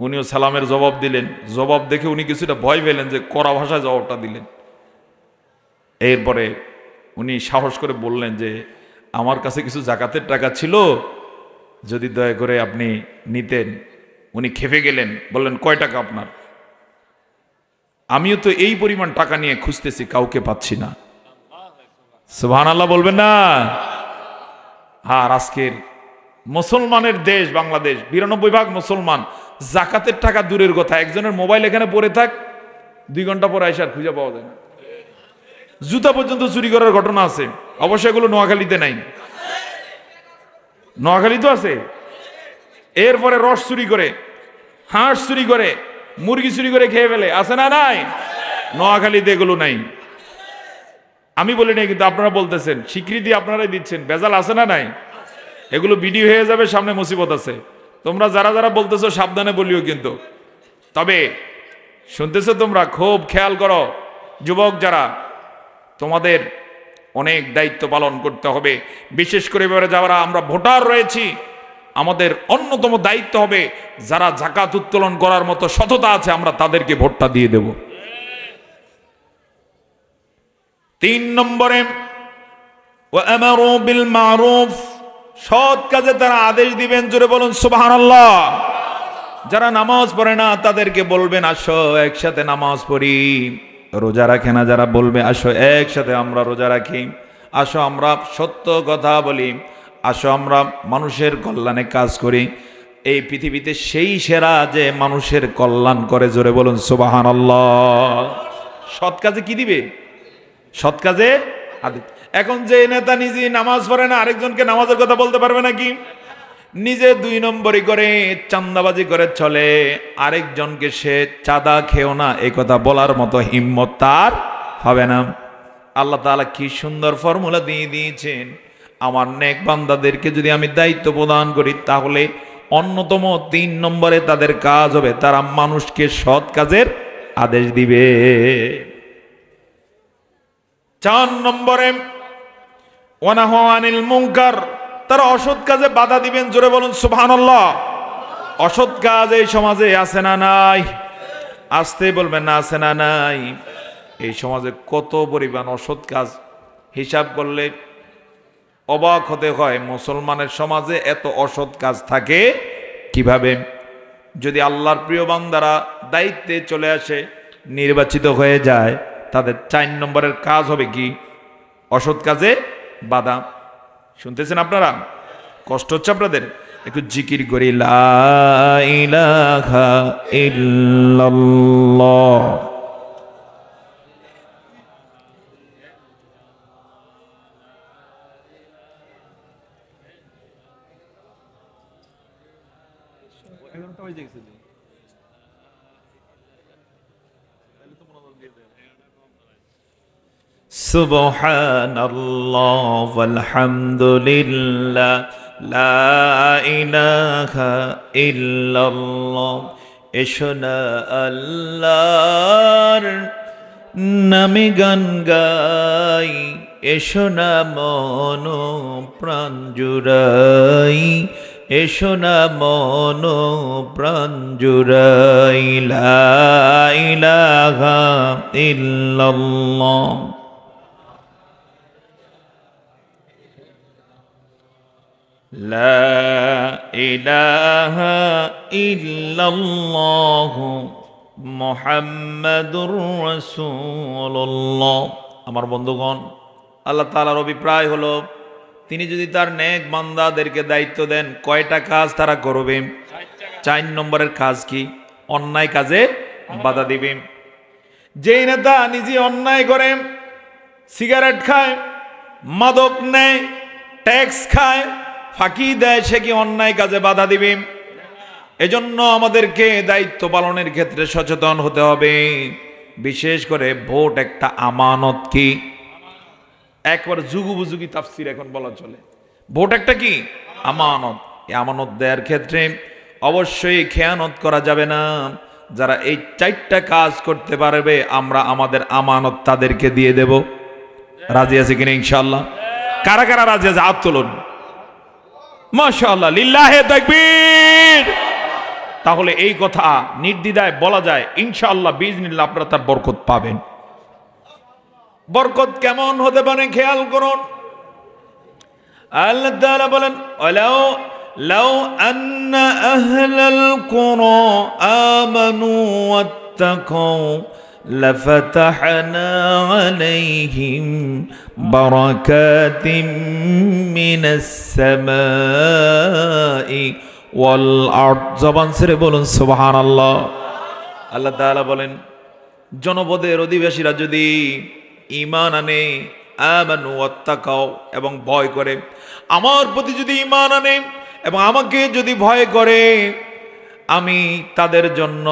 উনিও সালামের জবাব দিলেন। জবাব দেখে উনি কিছুটা ভয় পেলেন যে কড়া ভাষায় জবাবটা দিলেন। এরপরে উনি সাহস করে বললেন যে আমার কাছে কিছু যাকাতের টাকা ছিল, যদি দয়া করে আপনি নিতেন। উনি খেপে গেলেন, বললেন কয় টাকা আপনার? আমিও তো এই পরিমাণ টাকা নিয়ে খুঁজতেছি, কাউকে পাচ্ছি না। সুবহানাল্লাহ বলবেন না? আর আজকের মুসলমানের দেশ বাংলাদেশ, 92% মুসলমান। জাকাতের টাকা দূরের কথা, একজনের মোবাইল এখানে পড়ে থাক, 2 ঘন্টা পরে আইসা আর খুঁজে পাওয়া যায় না। জুতা পর্যন্ত চুরি করার ঘটনা আছে। অবশ্যই এগুলো নোয়াখালীতে নাই, নোয়াখালী তো আছে। এরপরে রস চুরি করে, হাঁস চুরি করে, মুরগি চুরি করে খেয়ে ফেলে, আছে না নাই? নোয়াখালীতে এগুলো নাই। আমি বলি নাই, কিন্তু আপনারা বলতেছেন, স্বীকৃতি আপনারাই দিচ্ছেন। বেজাল আছে না নাই? এগুলো ভিডিও হয়ে যাবে, সামনে মুসিবত আছে। তোমরা যারা যারা বলতেছো সাবধানে বলিও কিন্তু। তবে শুনতেছো তোমরা, খুব খেয়াল করো যুবক যারা, তোমাদের অনেক দায়িত্ব পালন করতে হবে। বিশেষ করে এবারে যারা আমরা ভোটার রয়েছি, আমাদের অন্যতম দায়িত্ব হবে যারা যাকাত উত্তোলন করার মতো সততা আছে, আমরা তাদেরকে ভোটটা দিয়ে দেব। 3 নম্বরে ওয়া'আমারু বিল মা'রুফ, সৎ কাজে তারা আদেশ দিবেন। জোরে বলুন সুবহানাল্লাহ। যারা নামাজ পড়ে না তাদেরকে বলবেন আসো একসাথে নামাজ পড়ি। রোজা রাখে না যারা, বলবে আসো একসাথে আমরা রোজা রাখি। আসো আমরা সত্য কথা বলি। আসো আমরা মানুষের কল্যাণে কাজ করি। এই পৃথিবীতে সেই সেরা যে মানুষের কল্যাণ করে। জোরে বলুন সুবহানাল্লাহ। সৎ কাজে কি দিবে? সৎ কাজে আদেশ। এখন যে নেতা নিজে নামাজ পড়ে না, আরেকজনকে নামাজের কথা বলতে পারবে নাকি? নিজে 2 নম্বরই করে, চাঁদাবাজি করে চলে, আরেকজনকে সে চাঁদা খেও না এই কথা বলার মতো হিম্মত তার হবে না। আল্লাহ তাআলা কি সুন্দর ফর্মুলা দিয়ে দিয়েছেন। আমার নেক বান্দাদেরকে যদি আমি দায়িত্ব প্রদান করি, তাহলে অন্যতম 3 নম্বরে তাদের কাজ হবে, তারা মানুষকে সৎ কাজের আদেশ দিবে। 4 নম্বরে ওয়ানাহু আনিল মুনকার, তারা অসৎ কাজে বাধা দিবেন। জোরে বলুন সুবহানাল্লাহ। অসৎ কাজ এই সমাজে আছে না নাই? আসতে বলবেন না, আছে না নাই? এই সমাজে কত পরিমাণ অসৎ কাজ, হিসাব করলে অবাক হতে হয়। মুসলমানের সমাজে এত অসৎ কাজ থাকে কিভাবে? যদি আল্লাহর প্রিয় বান্দারা দায়িত্বে চলে আসে, নির্বাচিত হয়ে যায়, তাদের 4 নম্বরের কাজ হবে কি? অসৎ কাজে বাধা। শুনতেছেন আপনারা? কষ্ট হচ্ছে আপনাদের? একটু জিকির করি, লা ইলাহা ইল্লাল্লাহ। সুবহানাল্লাহ ওয়ালহামদুলিল্লাহ লা ইলাহা ইল্লাল্লাহ। এসো না আল্লাহর নামে গান গাই, এসো না মন প্রাণ জুড়াই, এসো না মন প্রাণ জুড়াই, লা ইলাহা ইল্লাল্লাহ। লা ইলাহা ইল্লাল্লাহ মুহাম্মাদুর রাসূলুল্লাহ। আমার বন্ধুগণ, আল্লাহ তাআলার অভিপ্রায় হলো, তিনি যদি তার নেক বান্দাদেরকে দায়িত্ব দেন, কয়টা কাজ তারা করবে? 4 নম্বরের কাজ কি? অন্যায় কাজে বাধা দিবে। যেই নেতা নিজে অন্যায় করে, সিগারেট খায়, মাদক নেয়, ট্যাক্স খায়, ফাঁকি দেয়, সে কি অন্যায় কাজে বাধা দিবে? এজন্য আমাদেরকে দায়িত্ব পালনের ক্ষেত্রে সচেতন হতে হবে। বিশেষ করে ভোট একটা আমানত। কি? একবার যুগোপযোগী তাফসীর এখন বলা চলে। ভোট একটা কি? আমানত। এই আমানত দেওয়ার ক্ষেত্রে অবশ্যই খেয়ানত করা যাবে না। যারা এই 4টা কাজ করতে পারবে, আমরা আমাদের আমানত তাদেরকে দিয়ে দেব। রাজি আছে কিনা ইনশাআল্লাহ? কারা কারা রাজি আছে? হাত তুলুন। মাশাআল্লাহ, লিল্লাহে তাকবীর। তাহলে এই কথা নির্দ্বিধায় বলা যায়, ইনশাআল্লাহ বিইজনিল্লাহ আপনারা তার বরকত পাবেন। বরকত কেমন হতে পারে খেয়াল করুন। আল্লাহ তাআলা বলেন, লাউ আন্না আহলাল কুরা আমানু ওয়াত্তাকাউ লাফাতাহনা আলাইহিম বারাকাতিম মিনাস সামাই ওয়াল আরদ। জবান ছেড়ে বলুন সুবহানাল্লাহ। আল্লাহ তাআলা বলেন, জনপদের অধিবাসীরা যদি ঈমান আনে, আমানু ওয়াত্তাকাও, এবং ভয় করে, আমার প্রতি যদি ঈমান আনে এবং আমাকে যদি ভয় করে, আমি তাদের জন্য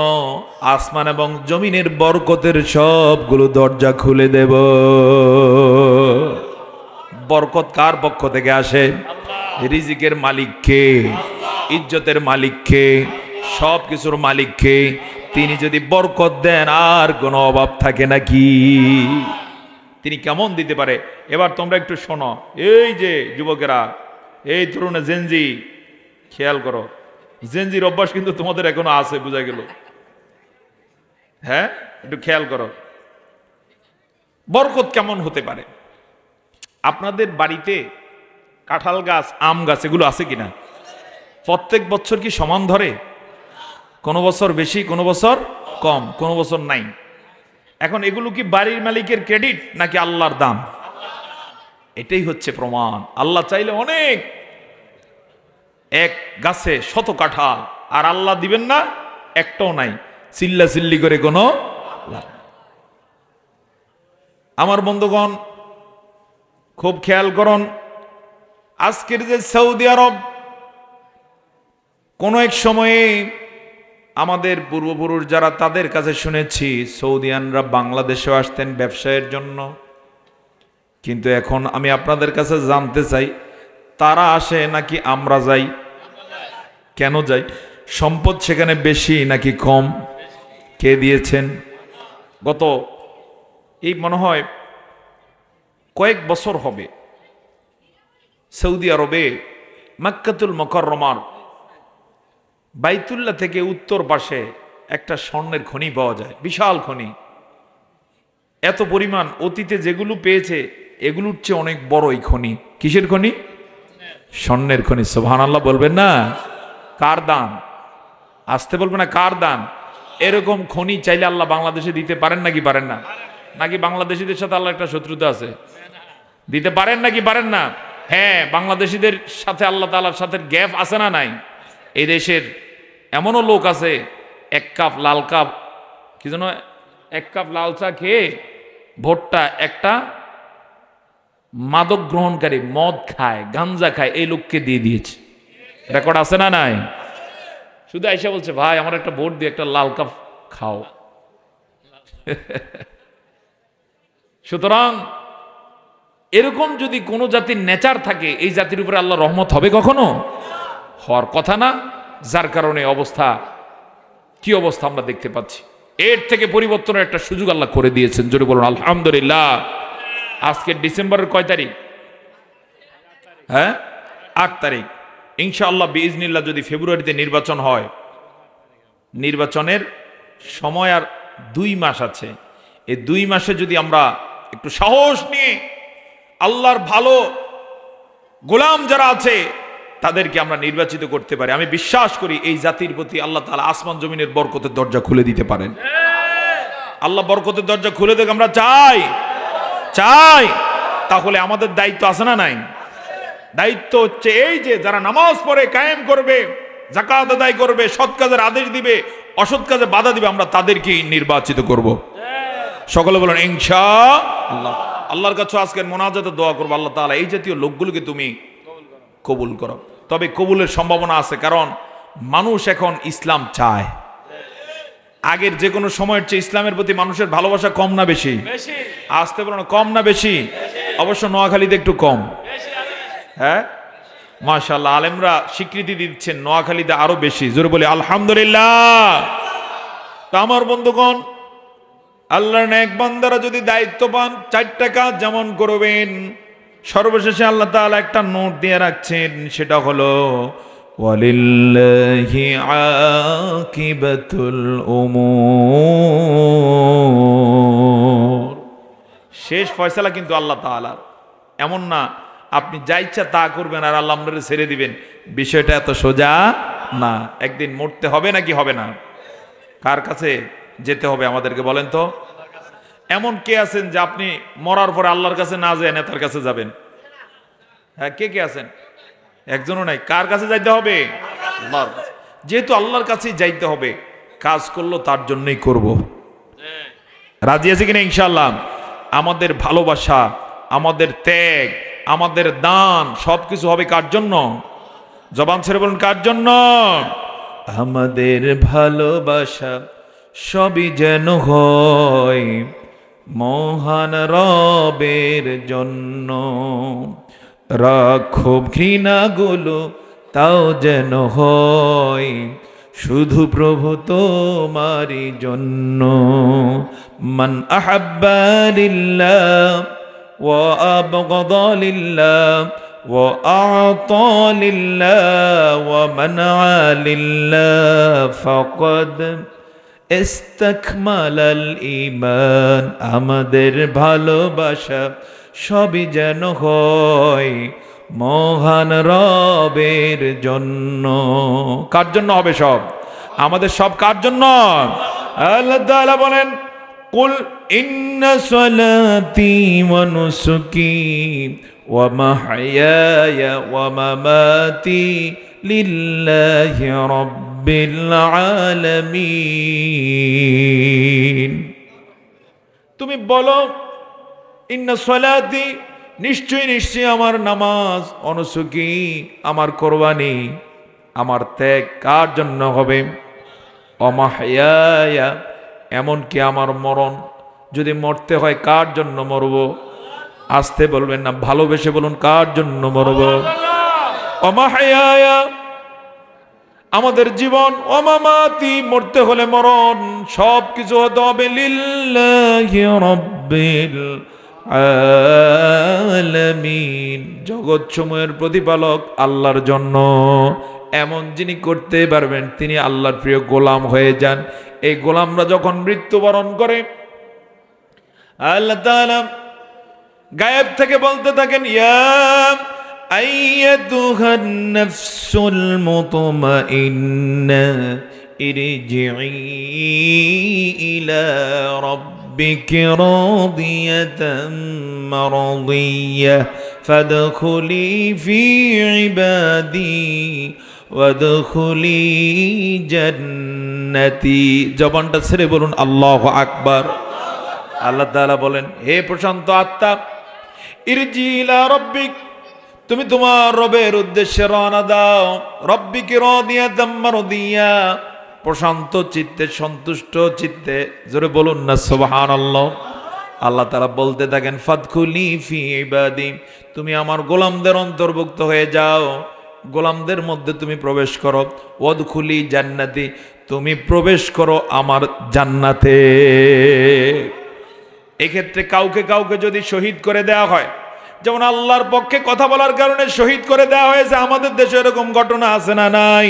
আসমান এবং জমিনের বরকতের সবগুলো দরজা খুলে দেব। বরকত কার পক্ষ থেকে আসে? রিজিকের মালিক কে? ইজ্জতের মালিক কে? সব কিছুর মালিক কে? তিনি যদি বরকত দেন আর কোনো অভাব থাকে নাকি? তিনি কেমন দিতে পারে? এবার তোমরা একটু শোনো, এই যে যুবকেরা, এই তরুণ জেনজি, খেয়াল করো, জেনজির অভ্যাস কিন্তু তোমাদের এখনো আছে, বোঝা গেল। হ্যাঁ, একটু খেয়াল করো, বরকত কেমন হতে পারে। আপনাদের বাড়িতে কাঁঠাল গাছ, আম গাছ এগুলো আছে কিনা? প্রত্যেক বছর কি সমান ধরে? কোনো বছর বেশি, কোনো বছর কম, কোনো বছর নাই। এখন এগুলো কি বাড়ির মালিকের ক্রেডিট নাকি আল্লাহর দান? এটাই হচ্ছে প্রমাণ। আল্লাহ চাইলে অনেক, এক গাছে শত কাঁঠাল, আর আল্লাহ দিবেন না একটাও নাই, চিল্লা চিল্লি করে কোনো লাভ। আমার বন্ধুগণ খুব খেয়াল করুন, আজকের যে সৌদি আরব, কোন এক সময়ে আমাদের পূর্বপুরুষ যারা, তাদের কাছে শুনেছি সৌদিয়ানরা বাংলাদেশেও আসতেন ব্যবসায়ের জন্য। কিন্তু এখন আমি আপনাদের কাছে জানতে চাই, তারা আসে নাকি আমরা যাই? কেন যাই? সম্পদ সেখানে বেশি নাকি কম? কে দিয়েছেন? গত এই মনে হয় কয়েক বছর হবে, সৌদি আরবে মক্কাতুল মুকাররমার বাইতুল্লাহ থেকে উত্তর পাশে একটা স্বর্ণের খনি পাওয়া যায়, বিশাল খনি। এত পরিমাণ, অতীতে যেগুলো পেয়েছে এগুলোর চেয়ে অনেক বড় এই খনি। কিসের খনি? স্বর্ণের খনি। সুবহানাল্লাহ বলবেন না? কার দান? আসতে বলবেন না, কার দান? এরকম খনি চাইলে আল্লাহ বাংলাদেশে দিতে পারেন নাকি পারেন না? নাকি বাংলাদেশিদের সাথে আল্লাহ একটা শত্রুতা আছে? দিতে পারেন নাকি পারেন না? হ্যাঁ, বাংলাদেশিদের সাথে আল্লাহ তাআলার সাথে গ্যাপ আছে না নাই? এই দেশের এমনও লোক আছে, এক কাপ লাল কাপ, কি যেন, এক কাপ লাল চা খেয়ে ভোটটা একটা মাদক গ্রহণকারী, মদ খায়, গাঞ্জা খায়, এই লোককে দিয়ে দিয়েছে। রেকর্ড আছে না নাই? শুধু আইসা বলছে, ভাই আমার একটা ভোট দিয়ে একটা লাল কাপ খাও। সুতরাং এরকম যদি কোনো জাতির নেচার থাকে, এই জাতির উপরে আল্লাহ রহমত হবে কখনো? হওয়ার কথা না। যার কারণে অবস্থা, কি অবস্থা আমরা দেখতে পাচ্ছি। এর থেকে পরিবর্তনের একটা সুযোগ আল্লাহ করে দিয়েছেন। জোরে বলুন আলহামদুলিল্লাহ। আজকে ডিসেম্বরের কয় তারিখ? হ্যাঁ, ৮ তারিখ। ইনশাআল্লাহ বিইজনিল্লাহ যদি ফেব্রুয়ারিতে নির্বাচন হয়, নির্বাচনের সময় আর 2 মাস আছে। এই 2 মাসে যদি আমরা একটু সাহস নিয়ে আল্লাহর ভালো গোলাম যারা আছে তাদেরকে আমরা নির্বাচিত করতে পারি, আমি বিশ্বাস করি এই জাতির প্রতি আল্লাহ তাআলা আসমান জমিনের বরকতের দরজা খুলে দিতে পারেন। আল্লাহ বরকতের দরজা খুলে দেখ, আমরা চাই চাই। তাহলে আমাদের দায়িত্ব আছে না নাই? দায়িত্ব হচ্ছে এই যে যারা নামাজ পড়ে কায়েম করবে, যাকাত আদায় করবে, সৎ কাজের আদেশ দিবে, অসৎ কাজে বাধা দিবে, আমরা তাদেরকেই নির্বাচিত করব। সকলে বলেন ইনশাআল্লাহ। আল্লাহর কাছে আজকের মোনাজাতে দোয়া করবো, আল্লাহ তাআলা এই জাতীয় লোকগুলোকে তুমি কবুল করো। তবে কবুলের সম্ভাবনা আছে, কারণ মানুষ এখন ইসলাম চায়। আগের যে কোনো সময়ের চেয়ে ইসলামের প্রতি মানুষের ভালোবাসা কম না বেশি? আসতে বলো না, কম না বেশি? অবশ্য নোয়াখালীতে একটু কম। হ্যাঁ, মাশাআল্লাহ, আলেমরা স্বীকৃতি দিচ্ছেন নোয়াখালীতে আরো বেশি। জোরে বলি আলহামদুলিল্লাহ। তা আমার বন্ধুগণ, আল্লাহর নেক বান্দারা যদি দায়িত্ব পান, 4টা কাজ যেমন করবেন। সর্বশেষে আল্লাহ তাআলা একটা নোট দিয়ে রাখছেন, সেটা হলো ওয়ালিল্লাহি আকিবাতুল উমুর। শেষ ফয়সালা কিন্তু আল্লাহ তাআলার। এমন না আপনি যা ইচ্ছা তা করবেন আর আল্লাহ আপনাকে ছেড়ে দিবেন, বিষয়টা এত সোজা না। একদিন মরতে হবে নাকি হবে না? কার কাছে যেতে হবে আমাদেরকে বলেন তো? এমন কে আছেন যে আপনি মরার পরে আল্লাহর কাছে না যায় নেতার কাছে যাবেন? হ্যাঁ, কে কে আছেন? একজনও নাই। কার কাছে যাইতে হবে? আল্লাহর কাছে। যেহেতু আল্লাহর কাছেই যাইতে হবে, কাজ করলো তার জন্যই করব। রাজি আছে কিনা ইনশাআল্লাহ? আমাদের ভালোবাসা, আমাদের ত্যাগ, আমাদের দান সবকিছু হবে কার জন্য? জবান ছেড়ে বলুন, কার জন্য? আমাদের ভালোবাসা সবই যেন হয় মহান রবের জন্য। রাখো ঘৃণাগুলো তাও যেন হয় শুধু প্রভু তোমারই জন্য। মান আহাব্বা লিল্লাহ ওয়া আবগাদা লিল্লাহ ওয়া আ'তা লিল্লাহ ওয়া মানআ লিল্লাহ ফাকাদ ইস্তাকমালাল ঈমান। আমাদের ভালোবাসা সবই যেন হয় মহান রবের জন্য। কার জন্য হবে সব? আমাদের সব কার জন্য? আল্লাহ তাআলা বলেন, কুল ইন্না সালাতি ওয়া নুসুকি ওয়া মাহইয়ায়া ওয়া মামাতি লিল্লাহি রাব্বিল আলামিন। তুমি বলো, ইন্না সালাতি, নিশ্চয়ই নিশ্চয়ই আমার নামাজ, অনুসুকি আমার কোরবানি, আমার ত্যাগ কার জন্য হবে? অমাহইয়া, এমনকি আমার মরণ, যদি মরতে হয় কার জন্য মরব? আসতে বলবেন না, ভালোবেসে বলুন, কার জন্য মরব? অমাহইয়া, আমাদের জীবন, অমামাতি, মরতে হলে মরণ, সব কিছু হতে হবে লিল্লাহি রাব্বিল আলামিন, জগৎসমূহের প্রতিপালক আল্লাহর জন্য। এমন যিনি করতে পারবেন তিনি আল্লাহর প্রিয় গোলাম হয়ে যান। এই গোলামরা যখন মৃত্যুবরণ করে আল্লাহ তাআলা গায়েব থেকে বলতে থাকেন, ইয়া আইয়াতুহান নাফসুল মুতমাইন্না ইরজিই ইলা রাব্বিকি রাদিয়াতাম মারদিয়্যাহ ফাদখুলি ফি ইবাদি ওয়াদখুলি জান্নাতি। জবানটা ছেড়ে বলুন আল্লাহু আকবার। আল্লাহ তাআলা বলেন, হে প্রশান্ত আত্মা, ইরজি ইলা রাব্বিক, তুমি তোমার রবের উদ্দেশ্যে রওনা দাও। রাব্বিকি রাদিয়াতাম মারদিয়্যা, প্রশান্ত চিত্তে, সন্তুষ্ট চিত্তে। জোরে বলুন না সুবহানাল্লাহ। আল্লাহ তাআলা বলতে থাকেন, ফাদখুলি ফি ইবাদি, তুমি আমার গোলামদের অন্তর্ভুক্ত হয়ে যাও, গোলামদের মধ্যে তুমি প্রবেশ করো। ওয়াদখুলি জান্নাতি, তুমি প্রবেশ করো আমার জান্নাতে। এক্ষেত্রে কাউকে কাউকে যদি শহীদ করে দেওয়া হয়, যেমন আল্লাহর পক্ষে কথা বলার কারণে শহীদ করে দেওয়া হয়েছে, আমাদের দেশে এরকম ঘটনা আছে না নাই?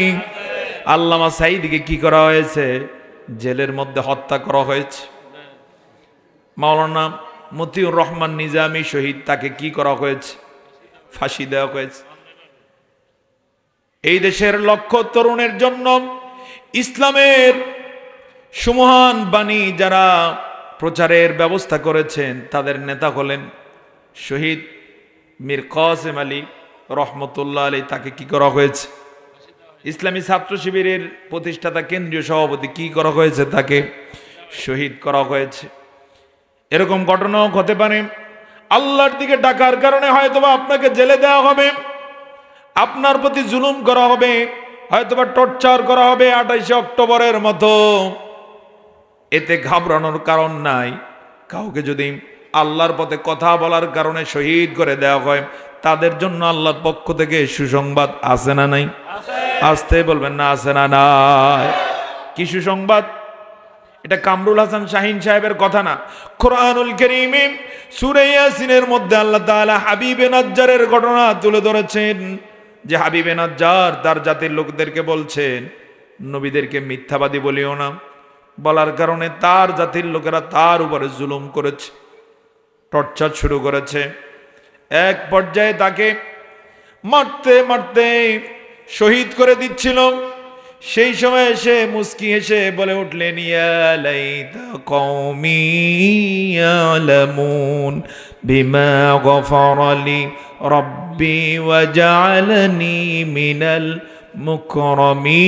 আল্লামা সাঈদীকে কি করা হয়েছে? জেলের মধ্যে হত্যা করা হয়েছে। মাওলানা মতিউর রহমান নিজামী শহীদ, তাকে কি করা হয়েছে? ফাঁসি দেওয়া হয়েছে। এই দেশের লক্ষ তরুণের জন্য ইসলামের সুমহান বাণী যারা প্রচারের ব্যবস্থা করেছেন, তাদের নেতা হলেন শহীদ মীর কাসেম আলী রহমতুল্লাহ আলী। তাকে কি করা হয়েছে? ইসলামী ছাত্র শিবিরের প্রতিষ্ঠাতা কেন্দ্রীয় সভাপতি, কি করা হয়েছে? তাকে শহীদ করা হয়েছে। এরকম ঘটনাও হতে পারে। আল্লাহর দিকে ডাকার কারণে হয়তোবা আপনাকে জেলে দেওয়া হবে, আপনার প্রতি জুলুম করা হবে, হয়তোবা টর্চার করা হবে 28 অক্টোবরের মতো। এতে ঘাবড়ানোর কারণ নাই। কাউকে যদি আল্লাহর পথে কথা বলার কারণে শহীদ করে দেওয়া হয়, তাদের জন্য আল্লাহর পক্ষ থেকে সুসংবাদ আছে না নাই? আসতে বলবেন না, আছে না নাই? কি সুসংবাদ? এটা কামরুল হাসান শাহিন সাহেবের কথা না, কোরআনুল কারীমে সূরা ইয়াসিনের মধ্যে আল্লাহ তাআলা হাবিবে নাজ্জারের ঘটনা তুলে ধরেছেন। যে হাবিবে নাজ্জার তার জাতির লোকদেরকে বলছেন, নবীদেরকে মিথ্যাবাদী বলিও না, বলার কারণে তার জাতির লোকেরা তার উপরে জুলুম করেছে, টর্চার শুরু করেছে। এক পর্যায়ে তাকে মারতে মারতে শহীদ করে দিচ্ছিল। সেই সময় এসে মুস্কি হেসে বলে উঠলেন, ইয়া লাইতা কওমি ইয়ালামুন বিমা গফারা লি রব্বি ওয়া জাআলানি মিনাল মুকরামিন।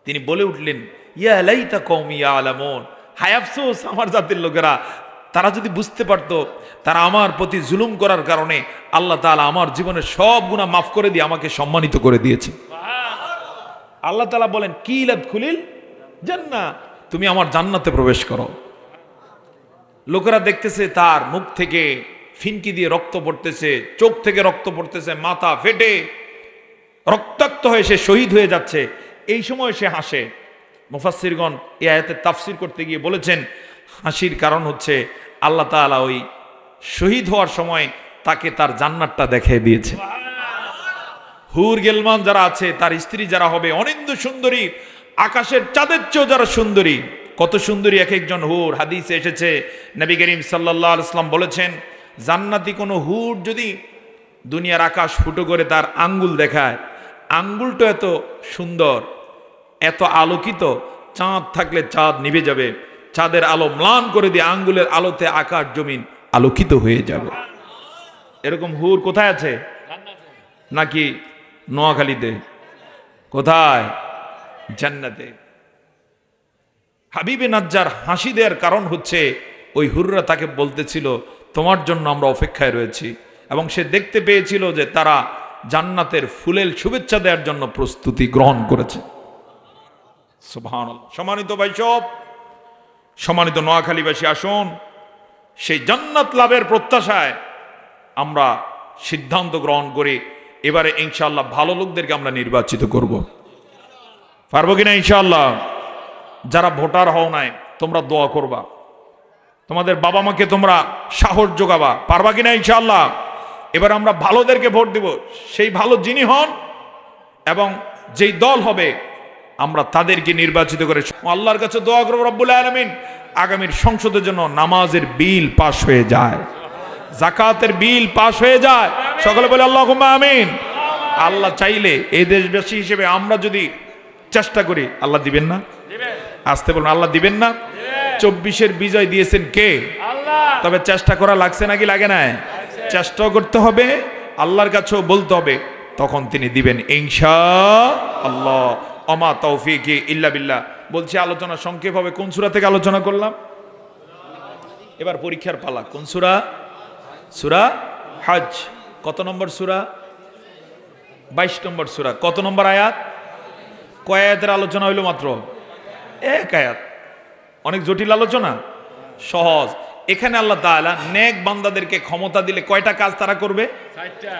তিনি বলে উঠলেন, ইয়া লাইতা কওমি ইয়ালামুন, হায় আফসোস আমার জাতির লোকেরা, তারা যদি বুঝতে পারতো, তারা আমার প্রতি জুলুম করার কারণে আল্লাহ তাআলা আমার জীবনের সব গুনাহ মাফ করে দিয়ে আমাকে সম্মানিত করে দিয়েছে। আল্লাহ তাআলা বলেন, কিলাত খুলিল জান্নাহ, তুমি আমার জান্নাতে প্রবেশ করো। লোকেরা দেখতেছে তার মুখ থেকে ফিনকি দিয়ে রক্ত পড়তেছে, চোখ থেকে রক্ত পড়তেছে, মাথা ফেটে রক্তাক্ত হয়ে সে শহীদ হয়ে যাচ্ছে। এই সময় সে হাসে। মুফাসসিরগণ এই আয়াতের তাফসীর করতে গিয়ে বলেছেন, হাসির কারণ হচ্ছে আল্লাহ তাআলা ওই শহীদ হওয়ার সময় তাকে তার জান্নাতটা দেখিয়ে দিয়েছে। হুর গেলমান যারা আছে, তার স্ত্রী যারা হবে অনিন্দ্য সুন্দরী, আকাশের চাঁদের চেয়েও যারা সুন্দরী, কত সুন্দরী এক একজন হুর। হাদিসে এসেছে, নবী করিম সাল্লাল্লাহু আলাইহি ওয়াসাল্লাম বলেছেন, জান্নাতি কোনো হুর যদি দুনিয়ার আকাশ ফুটো করে তার আঙ্গুল দেখায়, আঙ্গুলটা এত সুন্দর, এত আলোকিত, চাঁদ থাকলে চাঁদ নিভে যাবে, চাঁদের আলো ম্লান করে দিয়ে আঙ্গুলের আলোতে আকাশ জমিন আলোকিত হয়ে যাবে। এরকম হুর কোথায় আছে? নাকি নোয়াখালীতে? কোথায়? জান্নাতে। হাবিবে নাজ্জার হাসি দেওয়ার কারণ হচ্ছে ওই হুররা তাকে বলতেছিল, তোমার জন্য আমরা অপেক্ষায় রয়েছি, এবং সে দেখতে পেয়েছিল যে তারা জান্নাতের ফুলের শুভেচ্ছা দেওয়ার জন্য প্রস্তুতি গ্রহণ করেছে। সুবহানাল্লাহ। সম্মানিত ভাইসব, সম্মানিত নোয়াখালীবাসী, আসুন সেই জান্নাত লাভের প্রত্যাশায় আমরা সিদ্ধান্ত গ্রহণ করি, এবারে ইনশাআল্লাহ ভালো লোকদেরকে আমরা নির্বাচিত করব। পারবো কিনা ইনশাআল্লাহ? যারা ভোটার হও নাই, তোমরা দোয়া করবা, তোমাদের বাবা মাকে তোমরা সাহস যোগাবা। পারবা কিনা ইনশাআল্লাহ? এবার আমরা ভালোদেরকে ভোট দিব, সেই ভালো যিনি হন এবং যেই দল হবে আমরা তাদেরকে নির্বাচিত করে আল্লাহর কাছে দোয়া করব, রব্বুল আলামিন আগামীর সংসদের জন্য নামাজের বিল পাস হয়ে যায়, যাকাতের বিল পাস হয়ে যায়। সকলে বলে আল্লাহুম্মা আমিন। আল্লাহ চাইলে এই দেশবাসী হিসেবে আমরা যদি চেষ্টা করি, আল্লাহ দিবেন না? আসতে বলুন, আল্লাহ দিবেন না? 24-এর বিজয় দিয়েছেন কে? আল্লাহ। তবে চেষ্টা করা লাগছে নাকি লাগে না? চেষ্টাও করতে হবে, আল্লাহর কাছেও বলতে হবে, তখন তিনি দিবেন ইনশাআল্লাহ। ওমা তৌফিকি ইল্লা বিল্লাহ। বলছি, আলোচনা সংক্ষেপ হবে। কোন সূরা থেকে আলোচনা করলাম? এবার পরীক্ষার পালা। কোন সূরা? সূরা হজ। কত নম্বর সূরা? 22 নম্বর সূরা। কত নম্বর আয়াত? কয় আয়াতের আলোচনা হইল? মাত্র এক আয়াত। অনেক জটিল আলোচনা? সহজ। এখানে আল্লাহ তাআলা নেক বান্দাদেরকে ক্ষমতা দিলে কয়টা কাজ তারা করবে? 4টা।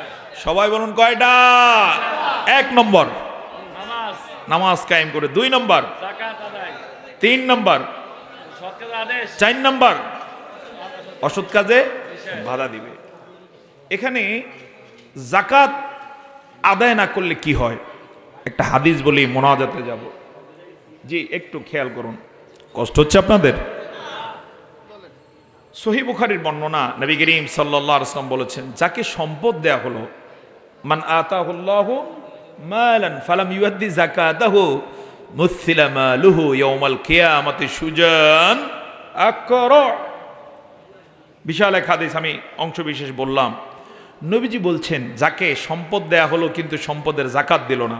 সবাই বলুন কয়টা? 1 নম্বর নামাজ কায়েম করে, 2 নম্বর যাকাত আদায়, 3 নম্বর সৎ কাজে আদেশ, 4 নম্বর অসৎ কাজে বাধা দিবে। এখানে যাকাত আদায় না করলে কি হয়? একটা হাদিস বলি, মোনাজাতে যাব। জি একটু খেয়াল করুন, কষ্ট হচ্ছে আপনাদের? সহিহ বুখারীর বর্ণনা, নবী করিম সাল্লাল্লাহু আলাইহি ওয়াসাল্লাম বলেছেন, যাকে সম্পদ দেয়া হলো, মান আতাহুল্লাহু মালান ফালাম ইউআদ্দি যাকাতাহু মুসিলা মালুহু ইয়াউমাল কিয়ামাতি সুজান আকরা। বিশাল এক হাদিস, আমি অংশ বিশেষ বললাম। নবীজি বলছেন, যাকে সম্পদ দেয়া হলো কিন্তু সম্পদের যাকাত দিল না।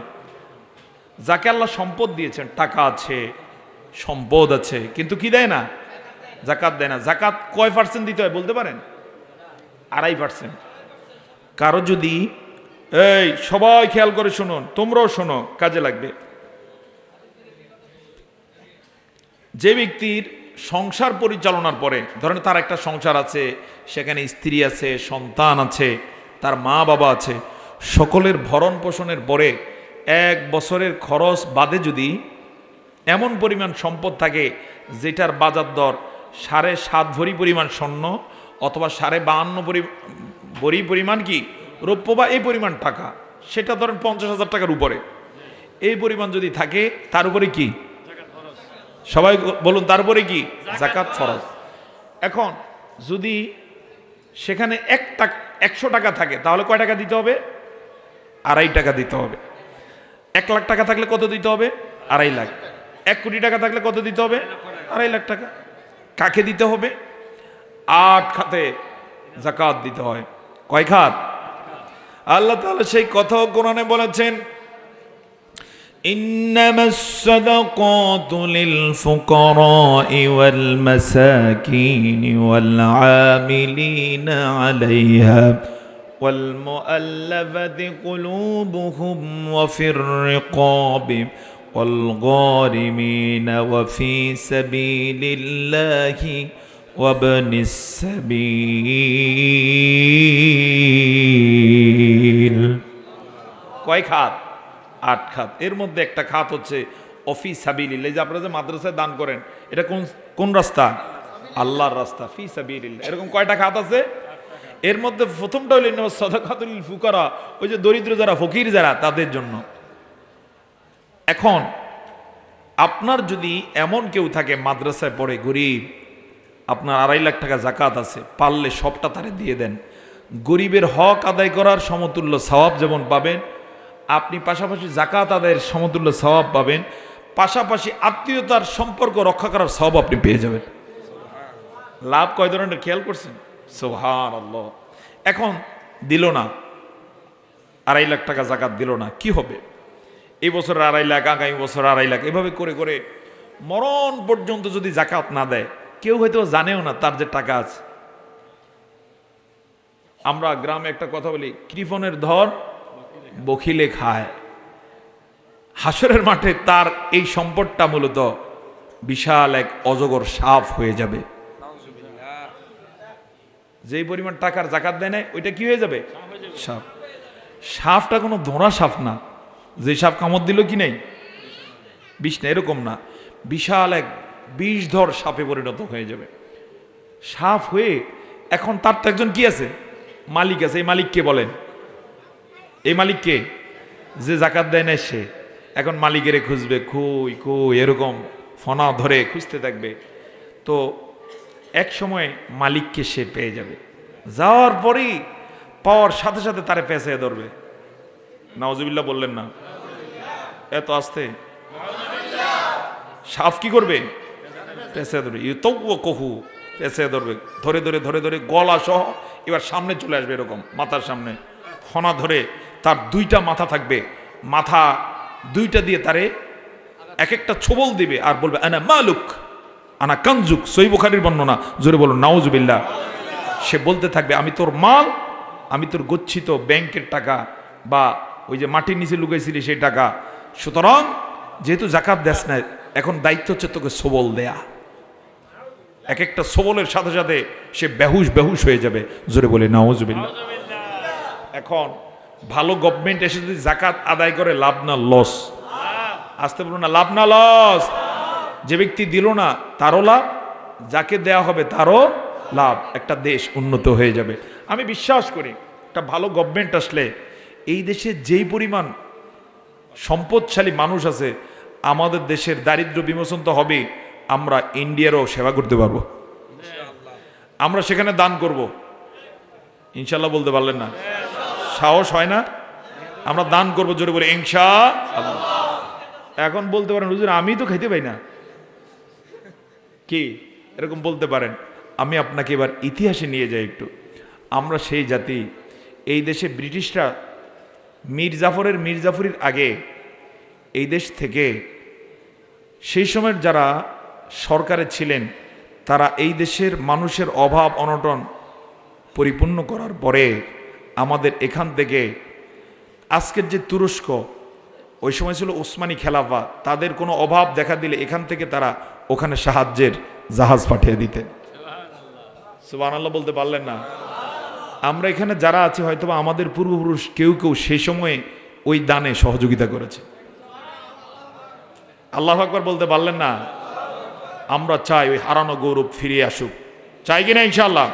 যাকে আল্লাহ সম্পদ দিয়েছেন, টাকা আছে, সম্পদ আছে, কিন্তু কি দেয় না? যাকাত দেয় না। যাকাত কয় পার্সেন্ট দিতে হয় বলতে পারেন? 2.5%। কারো যদি, এই সবাই খেয়াল করে শুনুন, তোমরাও শোনো, কাজে লাগবে। যে ব্যক্তির সংসার পরিচালনার পরে, ধরেন তার একটা সংসার আছে, সেখানে স্ত্রী আছে, সন্তান আছে, তার মা বাবা আছে, সকলের ভরণ পোষণের পরে 1 বছরের খরচ বাদে যদি এমন পরিমাণ সম্পদ থাকে যেটার বাজার দর 7.5 ভরি পরিমাণ স্বর্ণ অথবা 52.5 ভরি পরিমাণ কি রৌপ্য বা এই পরিমাণ টাকা, সেটা ধরেন 50,000 টাকার উপরে, এই পরিমাণ যদি থাকে, তার উপরে কি? সবাই বলুন, তারপরে কি? যাকাত ফরজ। এখন যদি সেখানে 100 টাকা থাকে, তাহলে কয় টাকা দিতে হবে? 2.5 টাকা দিতে হবে। 1 লাখ টাকা থাকলে কত দিতে হবে? 2.5 লাখ। 1 কোটি টাকা থাকলে কত দিতে হবে? 2.5 লাখ টাকা। কাকে দিতে হবে? 8 খাতে যাকাত দিতে হয়। কয় খাত? আল্লাহ তাআলা সেই কথাও কোরআনে বলেছেন, ইন্নামাস সাদাকাতু লিল ফুকারা'i ওয়াল মাসাকিনি ওয়াল আমিলিনা আলাইহা ওয়াল মুআল্লাফাতি কুলুবুহুম ওয়া ফির রিকাবি ওয়াল গারিমিনা ওয়া ফি সাবিলিল্লাহি ওয়া ইবনিস সাবিল। কয় খাত? 8 খাত। এর মধ্যে একটা খাত হচ্ছে অফি সাবিলিল্লাহ। এই যে আপনারা যে মাদ্রাসায় দান করেন, এটা কোন রাস্তা? আল্লাহর রাস্তা, ফি সাবিলিল্লাহ। এরকম কয়টা খাত আছে? এর মধ্যে প্রথমটা হলো ইন্নামাস সাদাকাতুল লিল ফুকারা, ওই যে দরিদ্র যারা, ফকির যারা, তাদের জন্য। এখন আপনার যদি এমন কেউ থাকে মাদ্রাসায় পড়ে, গরিব, আপনার 2.5 লাখ টাকা যাকাত আছে, পারলে সবটা তারে দিয়ে দেন। গরিবের হক আদায় করার সমতুল্য সওয়াব যেমন পাবেন, আপনি পাশাপাশি যাকাত আদায়ের সমতুল্য সওয়াব পাবেন, পাশাপাশি আত্মীয়তার সম্পর্ক রক্ষা করার সওয়াব আপনি পেয়ে যাবেন। লাভ কয় ধরনের খেয়াল করছেন? সুবহানাল্লাহ। এখন দিল না, 2.5 লাখ টাকা যাকাত দিল না, কি হবে? এই বছর 2.5 লাখ, আগামী বছর 2.5 লাখ, এভাবে করে করে মরণ পর্যন্ত যদি যাকাত না দেয়, কেউ হয়তো জানেও না তার যে টাকা আছে। আমরা গ্রামে একটা কথা বলি, কৃপণের ধর বখিলে খায়। হাসরের মাঠে তার এই সম্পদটা মূলত বিশাল এক অজগর সাপ হয়ে যাবে। যেই পরিমাণ টাকার যাকাত দেয় না, ওইটা কি হয়ে যাবে? সাপ। সাপটা কোনো ধরা সাপ না, যে সাপ কামড় দিল কি নেই, বিষ না, এরকম না, বিশাল এক বিষধর সাপে পরিণত হয়ে যাবে। সাপ হয়ে এখন তার তো একজন কি আছে? মালিক আছে। এই মালিককে বলেন, এই মালিককে যে যাকাত দেয় না, সে এখন মালিকেরে খুঁজবে, কই কই, এরকম ফনা ধরে খুঁজতে থাকবে। তো এক সময় মালিককে সে পেয়ে যাবে, যাওয়ার পরেই পাওয়ার সাথে সাথে তারে পেঁচিয়ে ধরবে। নাউজুবিল্লাহ বললেন না? এত আস্তে সাপ কি করবে? পেঁচিয়ে ধরবে। কহু পেঁচিয়ে ধরবে, ধরে ধরে ধরে ধরে গলা সহ এবার সামনে চলে আসবে, এরকম মাথার সামনে ফনা ধরে। তার 2টা মাথা থাকবে, মাথা 2টা দিয়ে তারে এক একটা ছোবল দিবে আর বলবে আনা মালুক আনা কানজুক। সহিহ বুখারীর বর্ণনা, জোরে বলুন নাউজুবিল্লাহ। সে বলতে থাকবে, আমি তোর মাল, আমি তোর গচ্ছিত ব্যাংকের টাকা বা ওই যে মাটির নিচে লুকাইছিলি সেই টাকা। সুতরাং যেহেতু যাকাত দেস না, এখন দায়িত্ব হচ্ছে তোকে সবল দেয়া। এক একটা সবলের সাথে সাথে সে বেহুশ হয়ে যাবে। জোরে বলে নাউজুবিল্লাহ। এখন ভালো গভর্নমেন্ট এসে যদি যাকাত আদায় করে, লাভ না লস? আসতে বলুন না, লাভ না লস? যে ব্যক্তি দিল না তারও লাভ, যাকে দেয়া হবে তারও লাভ, একটা দেশ উন্নত হয়ে যাবে। আমি বিশ্বাস করি একটা ভালো গভর্নমেন্ট আসলে এই দেশে যেই পরিমাণ সম্পদশালী মানুষ আছে, আমাদের দেশের দারিদ্র বিমোচন তো হবে, আমরা ইন্ডিয়ারও সেবা করতে পারবো, আমরা সেখানে দান করব। ইনশাল্লাহ বলতে পারলেন না? সাহস হয় না? আমরা দান করবো, জোরে বলে ইনশাআল্লাহ। এখন বলতে পারেন, হুজুর আমি তো খেতে পাই না, কি এরকম বলতে পারেন। আমি আপনাকে এবার ইতিহাসে নিয়ে যাই একটু। আমরা সেই জাতি, এই দেশে ব্রিটিশরা মীর জাফরের আগে এই দেশ থেকে সেই সময়ের যারা সরকারে ছিলেন, তারা এই দেশের মানুষের অভাব অনটন পরিপূর্ণ করার পরে আমাদের এখান থেকে আজকের যে তুরস্ক, ওই সময় ছিল ওসমানী খেলাফা, তাদের কোনো অভাব দেখা দিলে এখান থেকে তারা ওখানে সাহায্যের জাহাজ পাঠিয়ে দিতেন। সুবহানাল্লাহ বলতে পারলেন না? আমরা এখানে যারা আছি হয়তো আমাদের পূর্বপুরুষ কেউ কেউ সেই সময়ে ওই দানে সহযোগিতা করেছে। আল্লাহু আকবার বলতে পারলেন না? আমরা চাই ওই হারানো গৌরব ফিরে আসুক, চাই কিনা? ইনশাআল্লাহ।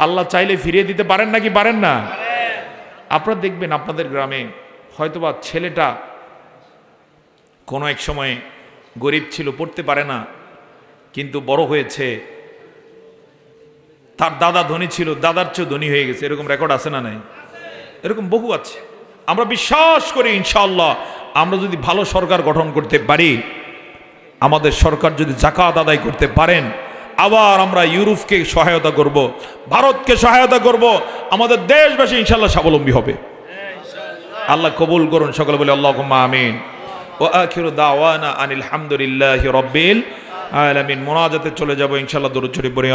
আল্লাহ চাইলে ফিরিয়ে দিতে পারেন নাকি পারেন না? আপনারা দেখবেন আপনাদের গ্রামে হয়তোবা ছেলেটা কোনো এক সময় গরিব ছিল, পড়তে পারে না, কিন্তু বড় হয়েছে, তার দাদা ধনী ছিল, দাদার চেয়ে ধনী হয়ে গেছে, এরকম রেকর্ড আছে না নাই? এরকম বহু আছে। আমরা বিশ্বাস করি ইনশাআল্লাহ আমরা যদি ভালো সরকার গঠন করতে পারি, আমাদের সরকার যদি যাকাত আদায় করতে পারেন, আবার আমরা ইউরোপকে সহায়তা করব, ভারতকে সহায়তা করব, আমাদের দেশবাসী ইনশাআল্লাহ স্বাবলম্বী হবে। আল্লাহ কবুল করুন, সকলে বলে আল্লাহুম্মা আমিন। ওয়া আখিরু দাওয়ানা আনিল হামদুলিল্লাহি রাব্বিল আলামিন। মুনাজাতে চলে যাব ইনশাআল্লাহ। দরুদ শরীফ পড়ে।